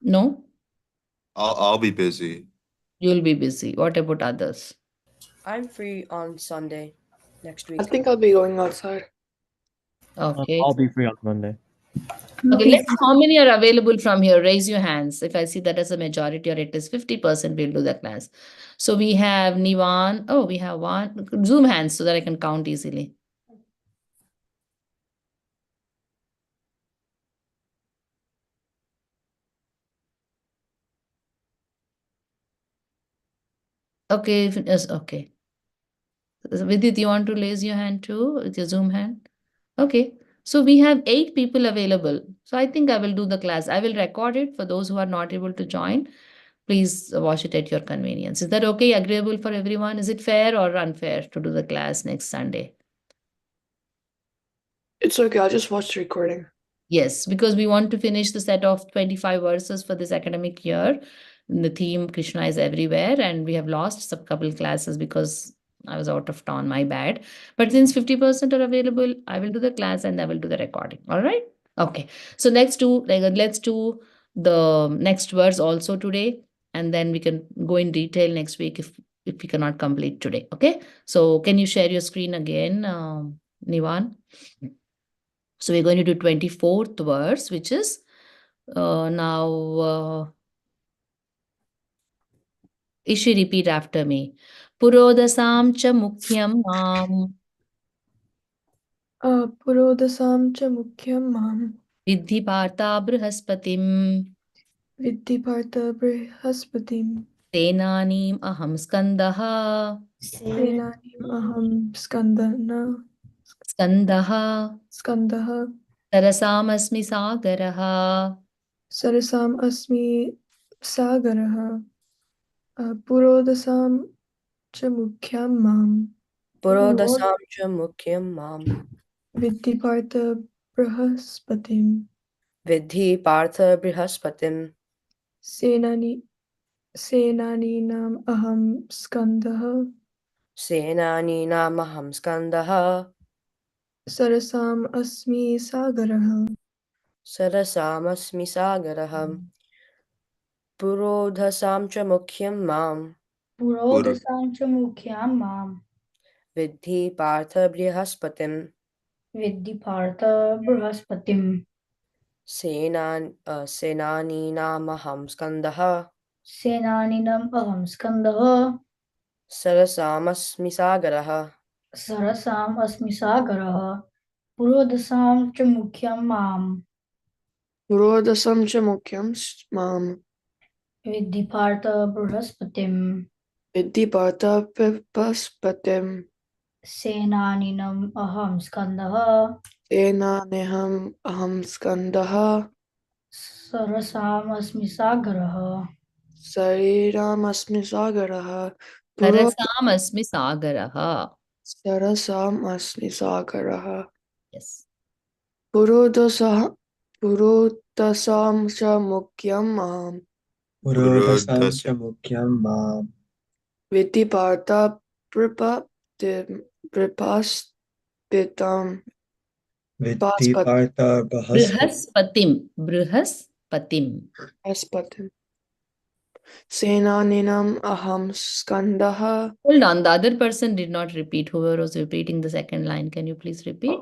Speaker 1: No?
Speaker 5: I'll be busy.
Speaker 1: You'll be busy. What about others?
Speaker 7: I'm free on Sunday next
Speaker 4: I
Speaker 7: week.
Speaker 4: think I'll be going outside.
Speaker 1: Okay.
Speaker 8: I'll be free on Monday.
Speaker 1: Okay, let's see how many are available from here. Raise your hands. If I see that as a majority or it is 50%, we'll do the class. So we have Nivan. Oh, we have one. Zoom hands so that I can count easily. Okay, yes, okay. Vidit, you want to raise your hand too with your Zoom hand? Okay. So we have 8 people available. So I think I will do the class. I will record it for those who are not able to join. Please watch it at your convenience. Is that okay? Agreeable for everyone? Is it fair or unfair to do the class next Sunday?
Speaker 4: It's okay. I'll just watch the recording.
Speaker 1: Yes, because we want to finish the set of 25 verses for this academic year. The theme Krishna is everywhere, and we have lost some couple classes because I was out of town, my bad. But since 50% are available, I will do the class and I will do the recording. All right. Okay. So let's do the next verse also today, and then we can go in detail next week if we cannot complete today. Okay. So can you share your screen again, Nivan? So we're going to do 24th verse, which is now Ishi, repeat after me. Purodasam cha mukhyam mam
Speaker 10: Purodasam cha mukhyam mam
Speaker 1: vidhi partha brihaspatim
Speaker 10: Viddhi partha brihaspatim
Speaker 1: tenanim aham skandaha
Speaker 10: Senanim aham
Speaker 1: skandaha
Speaker 10: skandaha
Speaker 1: tarasamasmi sagaraha.
Speaker 10: Sarasam asmi sagaraha Purodasam cha mukhyam mam
Speaker 7: Purodasam cha mukhyam mam
Speaker 10: Viddhi partha brihaspatim
Speaker 7: vidhi partha brihaspatim
Speaker 10: Senaninam aham skandaha
Speaker 7: senaninamaham skandaha
Speaker 10: Sarasam asmi sagaraha.
Speaker 7: सरसामस्मि सागरः पुरोधसां च मुख्यं मां
Speaker 6: पुरोधसां च मुख्यां मां
Speaker 7: विद्धि पार्थ बृहस्पतिं
Speaker 6: विद्धि पार्थ बृहस्पतिम्
Speaker 7: सेनानीनामहं स्कन्दः
Speaker 6: सेनानीनम् अहं स्कन्दः
Speaker 7: सरसामस्मि सागरः
Speaker 6: सरसाम् अस्मि सागरः पुरोधसां च मुख्यं मां
Speaker 4: पुरोदसं च मुख्यं मां
Speaker 6: विद्धि पार्थ बृहस्पतिम्
Speaker 4: विद्धि पार्थ बृहस्पतिं
Speaker 6: सेनानीनम् अहं स्कन्दः
Speaker 4: सेनान्यहम् अहं स्कन्दः
Speaker 6: सरसाम् अस्मि सागरः
Speaker 4: शरीरमस्मि सागरः
Speaker 1: Sarasam asmi sagaraha.
Speaker 4: सरसाम् अस्मि सागरः
Speaker 1: Yes.
Speaker 4: पुरोदसः पुरोदसां च मुख्यं मां
Speaker 9: पुरोधसां च मुख्यं मां
Speaker 4: विद्धि पार्थ बृहस्पतिं
Speaker 9: विद्धि पार्थ
Speaker 1: Brihaspatim. Brihaspatim.
Speaker 4: बृहस्पतिं सेनानीनाम् अहं स्कन्दः
Speaker 1: Hold on. The other person did not repeat. Whoever was repeating the second line, can you please repeat?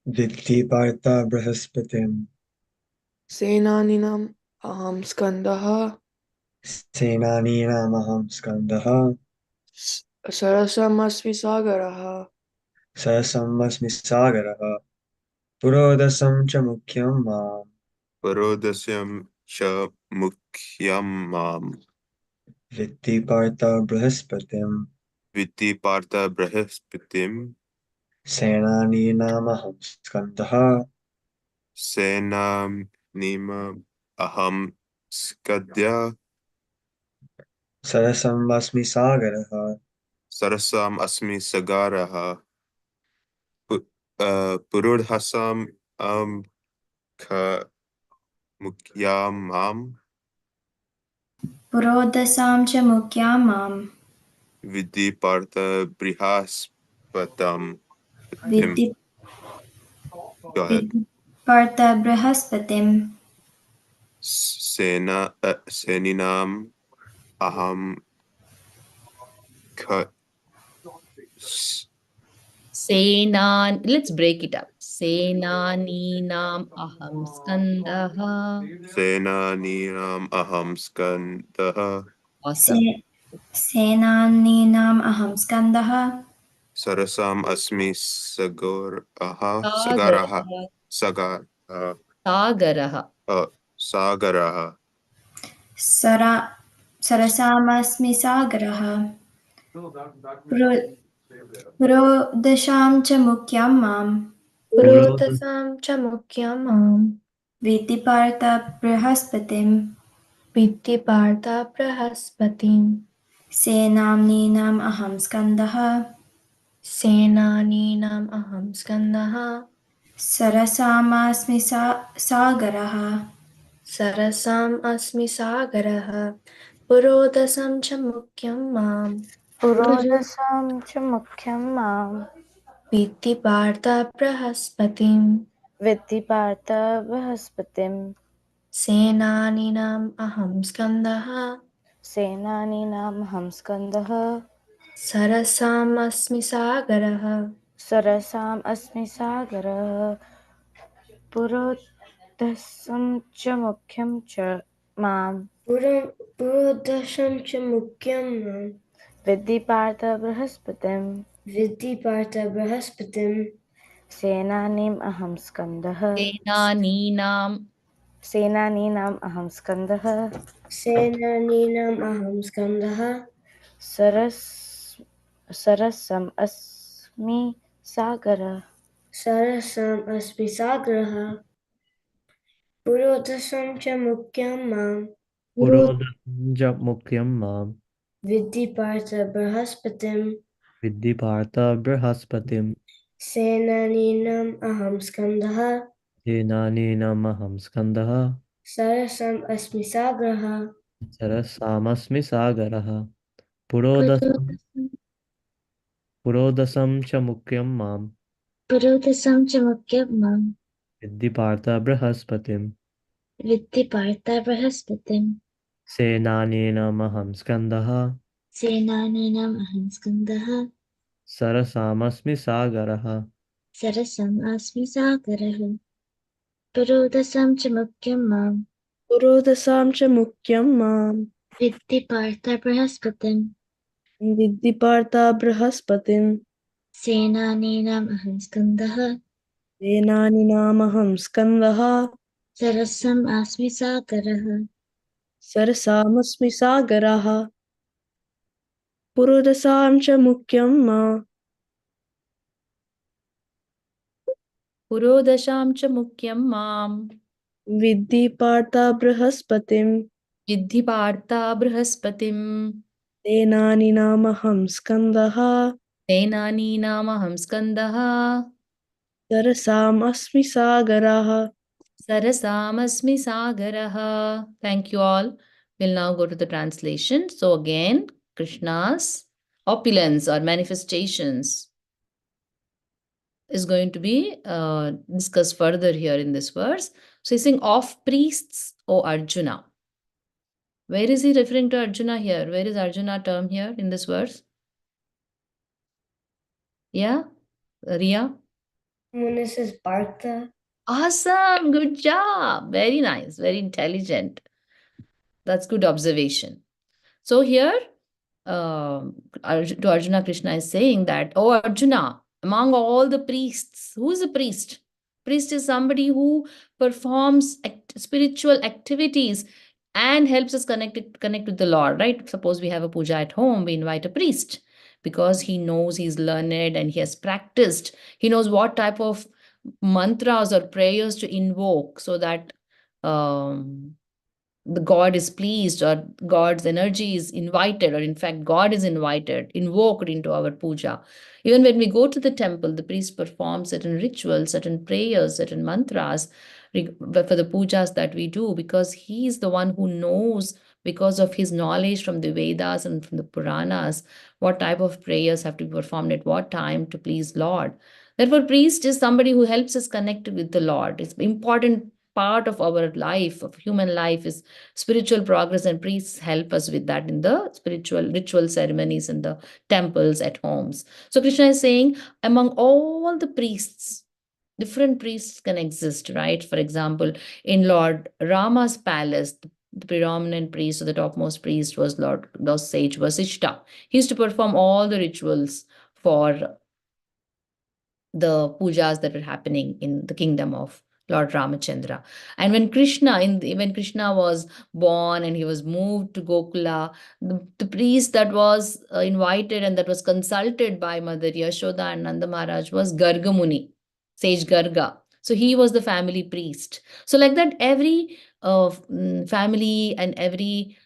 Speaker 9: विद्धि पार्थ बृहस्पतिं
Speaker 4: सेनानीनाम् अहं स्कन्दः
Speaker 9: सेनानीनामहं स्कन्दः
Speaker 4: सरसमस्मि सागरः
Speaker 9: सरसमस्मि सागरः पुरोधसं च मुख्यं मां
Speaker 5: पुरोदस्यं च मुख्यं मां
Speaker 9: विद्धि पार्थ बृहस्पतिं
Speaker 5: विद्धि पार्थ बृहस्पतिं
Speaker 9: सेनानीनामहं स्कन्दः
Speaker 5: सेनानीम् अहं स्कद्य
Speaker 9: सरसमस्मि सागरः
Speaker 5: सरसाम् अस्मि सगारः पुरोधसाम् ख मुख्यां मां
Speaker 3: पुरोधसां च मुख्यां मां
Speaker 5: विद्धि पार्थ बृहस्पतिं
Speaker 3: विद्धि
Speaker 5: Go ahead.
Speaker 3: विद्धि पार्थ बृहस्पतिं
Speaker 5: सेनिनाम् अहं ख
Speaker 1: Let's break it up. Senaninam aham skandaha.
Speaker 5: सेनानीनाम् अहं स्कन्दः
Speaker 1: Awesome.
Speaker 3: सेनानीनाम् अहं स्कन्दः
Speaker 5: सरसाम् अस्मि सगारः
Speaker 1: Sagaraha.
Speaker 5: सगारः
Speaker 1: Sagaraha.
Speaker 5: सागरः
Speaker 3: सरसामस्मि सागरः पुरोदशां च मुख्यां मां
Speaker 11: पुरोधसां च मुख्यं मां
Speaker 3: विद्धि पार्थ बृहस्पतिं
Speaker 11: विद्धि पार्थ बृहस्पतिं
Speaker 3: सेनानीनाम् अहं स्कन्दः
Speaker 11: सेनानीनाम् अहं स्कन्दः
Speaker 3: सरसामस्मि सागरः
Speaker 11: सरसाम् अस्मि सागरः पुरोधसं च मुख्यं मां
Speaker 2: पुरोधसां च मुख्यं मां
Speaker 11: विद्धि पार्थ बृहस्पतिं
Speaker 2: विद्धि पार्थ बृहस्पतिं
Speaker 11: सेनानीनाम् अहं स्कन्दः
Speaker 2: सेनानीनामहं स्कन्दः
Speaker 11: सरसाम् अस्मि सागरः
Speaker 2: सरसाम् अस्मि सागरः पुरोधसं च मुख्यं च मां
Speaker 11: पुरोधसं च मुख्यं मां
Speaker 2: विद्धि पार्थ बृहस्पतिं
Speaker 11: विद्धि पार्थ बृहस्पतिं
Speaker 2: सेनानीम् अहं स्कन्दः
Speaker 1: Senaninam.
Speaker 2: सेनानीनाम् अहं स्कन्दः
Speaker 11: सेनानीनाम् अहं स्कन्दः
Speaker 2: सरसम् अस्मि सागरः
Speaker 11: सरसम् अस्मि सागरः पुरोधसं च मुख्यं मां
Speaker 8: पुरोधसं च मुख्यं मां
Speaker 11: विद्धि पार्थ बृहस्पतिं
Speaker 8: विद्धि पार्थ बृहस्पतिं
Speaker 11: सेनानीनाम् अहं स्कन्दः
Speaker 8: सेनानीनामहं स्कन्दः
Speaker 11: सरसम् अस्मि सागरः
Speaker 8: सरसामस्मि सागरः पुरोधसं च मुख्यं मां
Speaker 2: पुरोधसं च मुख्यं मां
Speaker 8: Viddhi Partha Brahaspatim.
Speaker 11: Viddhi Partha Brahaspatim.
Speaker 8: Senanena Maham Skandaha.
Speaker 11: Senanenam Aham Skandaha.
Speaker 8: Sarasamasmi Sagaraha.
Speaker 11: Sarasam Asmi Sagarah. Purodasam cha mukyam mam.
Speaker 4: Purodasam cha mukyam mam.
Speaker 11: Viddhi Partha Brahaspatim.
Speaker 4: Viddhi Partha Brahaspatim.
Speaker 11: Senanenam Aham Skandaha.
Speaker 4: Senaninamaham Skandaha.
Speaker 11: Sarasam Asmi Sagarah.
Speaker 4: Sarasamasmi Sagaraha. Purodasam cha mukyam ma.
Speaker 1: Purodasham cha mukyam mam.
Speaker 4: Viddhi Partha Brahaspatim.
Speaker 1: Viddhi Partha Brahaspatim.
Speaker 4: Senaninamaham Skandaha.
Speaker 1: Senani namaham skandaha.
Speaker 4: Sarasam asmi Sagaraha.
Speaker 1: Sarasamasmi sagaraha. Thank you all. We'll now go to the translation. So again, Krishna's opulence or manifestations is going to be discussed further here in this verse. So he's saying, of priests, O Arjuna. Where is he referring to Arjuna here? Where is Arjuna term here in this verse? Yeah, Ria?
Speaker 11: When it says Partha.
Speaker 1: Awesome, good job. Very nice, very intelligent. That's good observation. So here, to Arjuna, Krishna is saying that, oh Arjuna, among all the priests, who is a priest? Priest is somebody who performs spiritual activities and helps us connect with the Lord, right? Suppose we have a puja at home, we invite a priest because he knows, he's learned and he has practiced. He knows what type of mantras or prayers to invoke so that the God is pleased or God's energy is invited, or in fact, God is invited, invoked into our puja. Even when we go to the temple, the priest performs certain rituals, certain prayers, certain mantras for the pujas that we do, because he is the one who knows, because of his knowledge from the Vedas and from the Puranas, what type of prayers have to be performed at what time to please Lord. Therefore, priest is somebody who helps us connect with the Lord. It's important part of our life, of human life, is spiritual progress, and priests help us with that in the spiritual ritual ceremonies in the temples, at homes. So Krishna is saying, among all the priests, different priests can exist, right? For example, in Lord Rama's palace, the predominant priest or the topmost priest was sage Vasishta. He used to perform all the rituals for the pujas that were happening in the kingdom of Lord Ramachandra. And when when Krishna was born and he was moved to Gokula, the priest that was invited and that was consulted by Mother Yashoda and Nanda Maharaj was Garga Muni, sage Garga. So he was the family priest. So like that, every family and every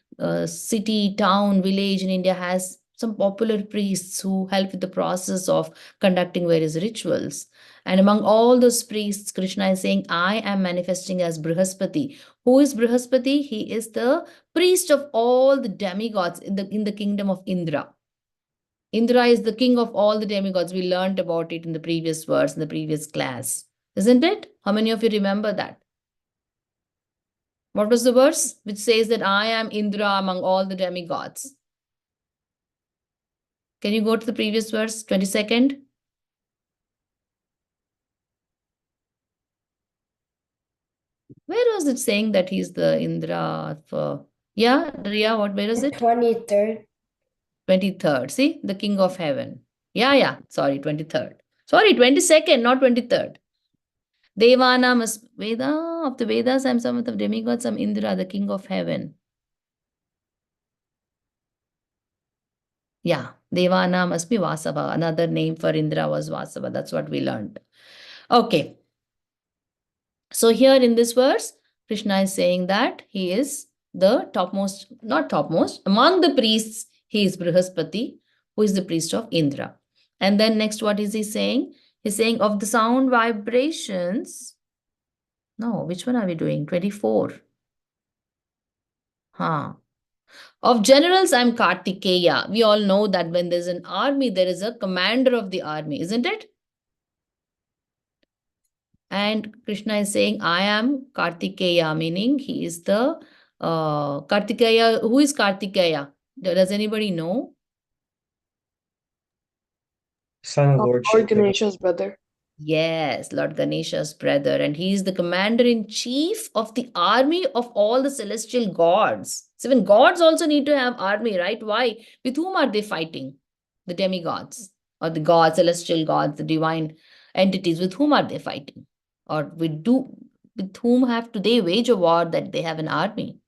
Speaker 1: city, town, village in India has some popular priests who help with the process of conducting various rituals. And among all those priests, Krishna is saying, I am manifesting as Brihaspati. Who is Brihaspati? He is the priest of all the demigods in the kingdom of Indra. Indra is the king of all the demigods. We learned about it in the previous verse, in the previous class. Isn't it? How many of you remember that? What was the verse which says that I am Indra among all the demigods? Can you go to the previous verse, 22nd? Where was it saying that he's the Indra for? Yeah, Ria, where is it?
Speaker 11: 23rd.
Speaker 1: 23rd. See, the king of heaven. Yeah. Sorry, 23rd. Sorry, 22nd, not 23rd. Devana must Veda of the Vedas. I'm some of the demigods. I'm Indra, the king of heaven. Yeah, Devana must be Vasava. Another name for Indra was Vasava. That's what we learned. Okay. So here in this verse, Krishna is saying that he is the topmost, not topmost, among the priests, he is Brihaspati, who is the priest of Indra. And then next, what is he saying? He's saying of the sound vibrations. No, which one are we doing? 24. Huh. Of generals, I'm Kartikeya. We all know that when there's an army, there is a commander of the army, isn't it? And Krishna is saying, I am Kartikeya, meaning he is the Kartikeya. Who is Kartikeya? Does anybody know?
Speaker 9: Son of Lord
Speaker 4: Lord
Speaker 9: Shiva.
Speaker 4: Ganesha's brother.
Speaker 1: Yes, Lord Ganesha's brother, and he is the commander in chief of the army of all the celestial gods. So even gods also need to have army, right? Why? With whom are they fighting? The demigods or the gods, celestial gods, the divine entities. With whom are they fighting? Or with whom have to they wage a war that they have an army?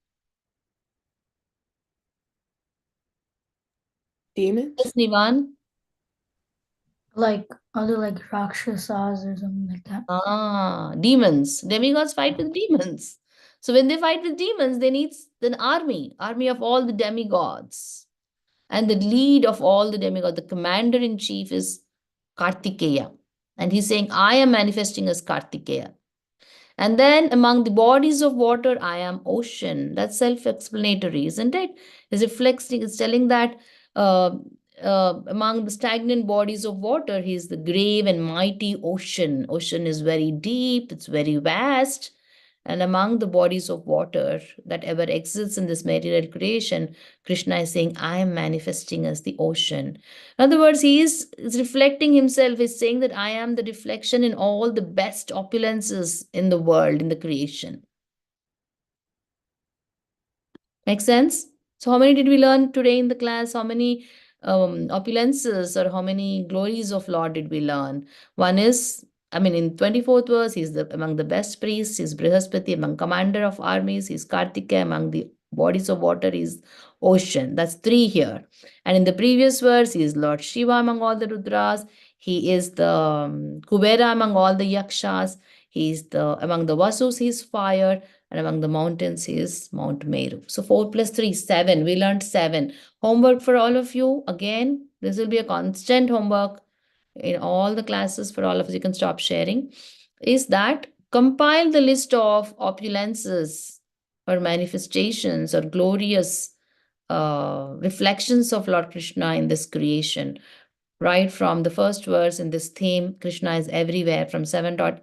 Speaker 4: Demons?
Speaker 1: Yes, Nivan.
Speaker 6: Like other like Rakshasas or something like that.
Speaker 1: Demons. Demigods fight with demons. So when they fight with demons, they need an army of all the demigods. And the lead of all the demigods, the commander in chief is Kartikeya. And he's saying, I am manifesting as Kartikeya. And then among the bodies of water, I am ocean. That's self-explanatory, isn't it? It's reflecting, it's telling that uh, among the stagnant bodies of water, he is the grave and mighty ocean. Ocean is very deep, it's very vast. And among the bodies of water that ever exists in this material creation, Krishna is saying, I am manifesting as the ocean. In other words, is reflecting himself, is saying that I am the reflection in all the best opulences in the world, in the creation. Make sense? So, how many did we learn today in the class? How many opulences or how many glories of Lord did we learn? One is, I mean, in 24th verse, he's among the best priests, he's Brihaspati, among commander of armies, he's Kartika, among the bodies of water, he's ocean. That's three here. And in the previous verse, he is Lord Shiva among all the Rudras, he is the Kubera among all the Yakshas, he's the among the Vasus, he's fire, and among the mountains is Mount Meru. So 4 plus 3, 7. We learned 7. Homework for all of you. Again, this will be a constant homework in all the classes for all of us. You can stop sharing. Is that compile the list of opulences or manifestations or glorious reflections of Lord Krishna in this creation. Right from the first verse in this theme, Krishna is everywhere from 7.8,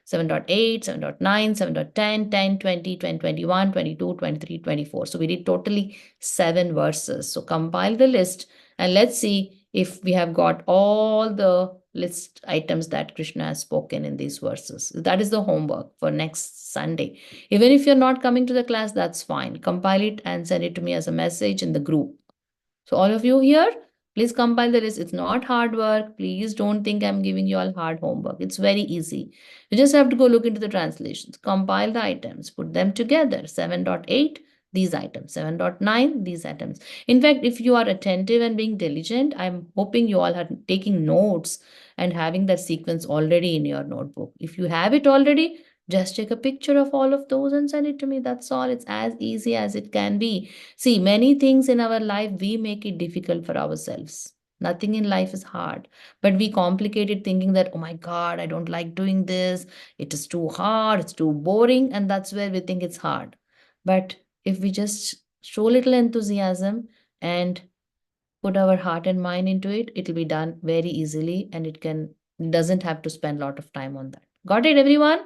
Speaker 1: 7.8, 7.9, 7.10, 10, 20, 21, 22, 23, 24. So we did totally 7 verses. So compile the list and let's see if we have got all the list items that Krishna has spoken in these verses. That is the homework for next Sunday. Even if you're not coming to the class, that's fine. Compile it and send it to me as a message in the group. So all of you here, please compile the list. It's not hard work. Please don't think I'm giving you all hard homework. It's very easy. You just have to go look into the translations, compile the items, put them together. 7.8, these items. 7.9, these items. In fact, if you are attentive and being diligent, I'm hoping you all are taking notes and having that sequence already in your notebook. If you have it already, just take a picture of all of those and send it to me. That's all. It's as easy as it can be. See, many things in our life, we make it difficult for ourselves. Nothing in life is hard, but we complicate it thinking that, oh my God, I don't like doing this. It is too hard, it's too boring, and that's where we think it's hard. But if we just show little enthusiasm and put our heart and mind into it, it'll be done very easily and doesn't have to spend a lot of time on that. Got it, everyone?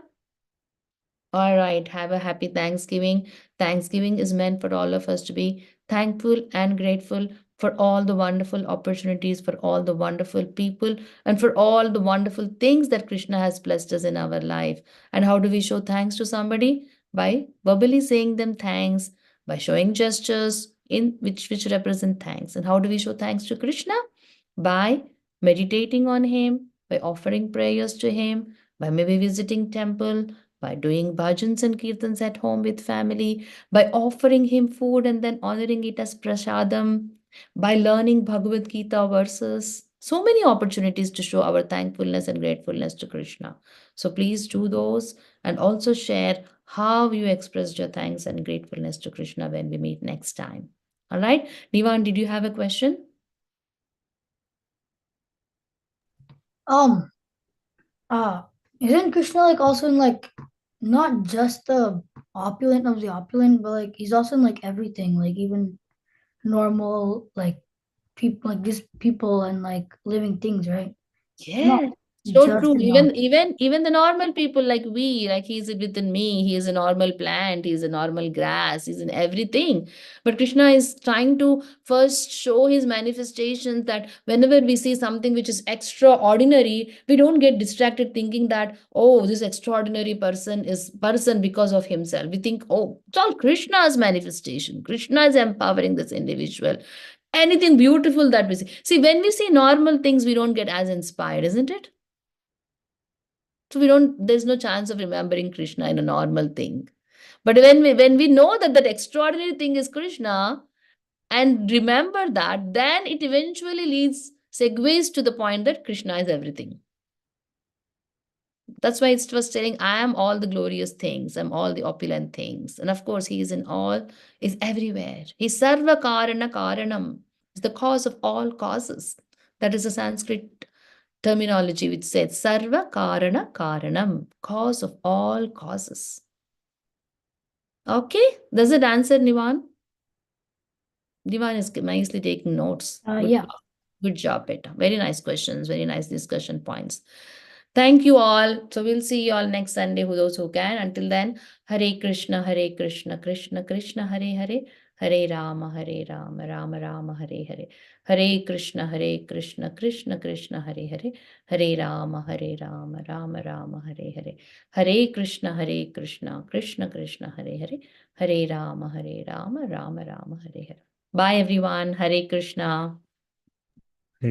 Speaker 1: All right, have a happy Thanksgiving. Thanksgiving is meant for all of us to be thankful and grateful for all the wonderful opportunities, for all the wonderful people, and for all the wonderful things that Krishna has blessed us in our life. And how do we show thanks to somebody? By verbally saying them thanks, by showing gestures in which represent thanks. And how do we show thanks to Krishna? By meditating on him, by offering prayers to him, by maybe visiting temple, by doing bhajans and kirtans at home with family, by offering him food and then honoring it as prasadam, by learning Bhagavad Gita verses. So many opportunities to show our thankfulness and gratefulness to Krishna. So please do those and also share how you expressed your thanks and gratefulness to Krishna when we meet next time. All right. Nivan, did you have a question?
Speaker 6: Um, isn't Krishna like also in like not just the opulent of the opulent, but like he's also in like everything, like even normal like people, like just people and like living things, right?
Speaker 1: Yeah. So
Speaker 6: Just
Speaker 1: true.
Speaker 6: the
Speaker 1: Even the normal people like we, like he's within me, he is a normal plant, he is a normal grass, he's in everything. But Krishna is trying to first show his manifestations that whenever we see something which is extraordinary, we don't get distracted thinking that, oh, this extraordinary person is person because of himself. We think, oh, it's all Krishna's manifestation. Krishna is empowering this individual. Anything beautiful that we see. See, when we see normal things, we don't get as inspired, isn't it? So there's no chance of remembering Krishna in a normal thing. But when we know that that extraordinary thing is Krishna and remember that, then it eventually segues to the point that Krishna is everything. That's why it was telling, I am all the glorious things, I'm all the opulent things. And of course, he is in all, is everywhere. He's Sarva Karana Karanam, is the cause of all causes. That is a Sanskrit terminology which says Sarva Karana Karanam, cause of all causes. Okay, does it answer Nivan? Nivan is nicely taking notes.
Speaker 6: yeah.
Speaker 1: Good job, beta. Very nice questions, very nice discussion points. Thank you all. So we'll see you all next Sunday, who those who can. Until then, Hare Krishna, Krishna Krishna, Hare Hare, Hare Rama, Rama Rama, Hare Hare. Hare Krishna, Krishna Krishna, Hare Hare, Hare Rama, Rama Rama, Hare Hare. Hare Krishna, Krishna Krishna, Hare Hare, Hare Rama, Rama Rama, Hare Hare. Bye everyone. Hare Krishna.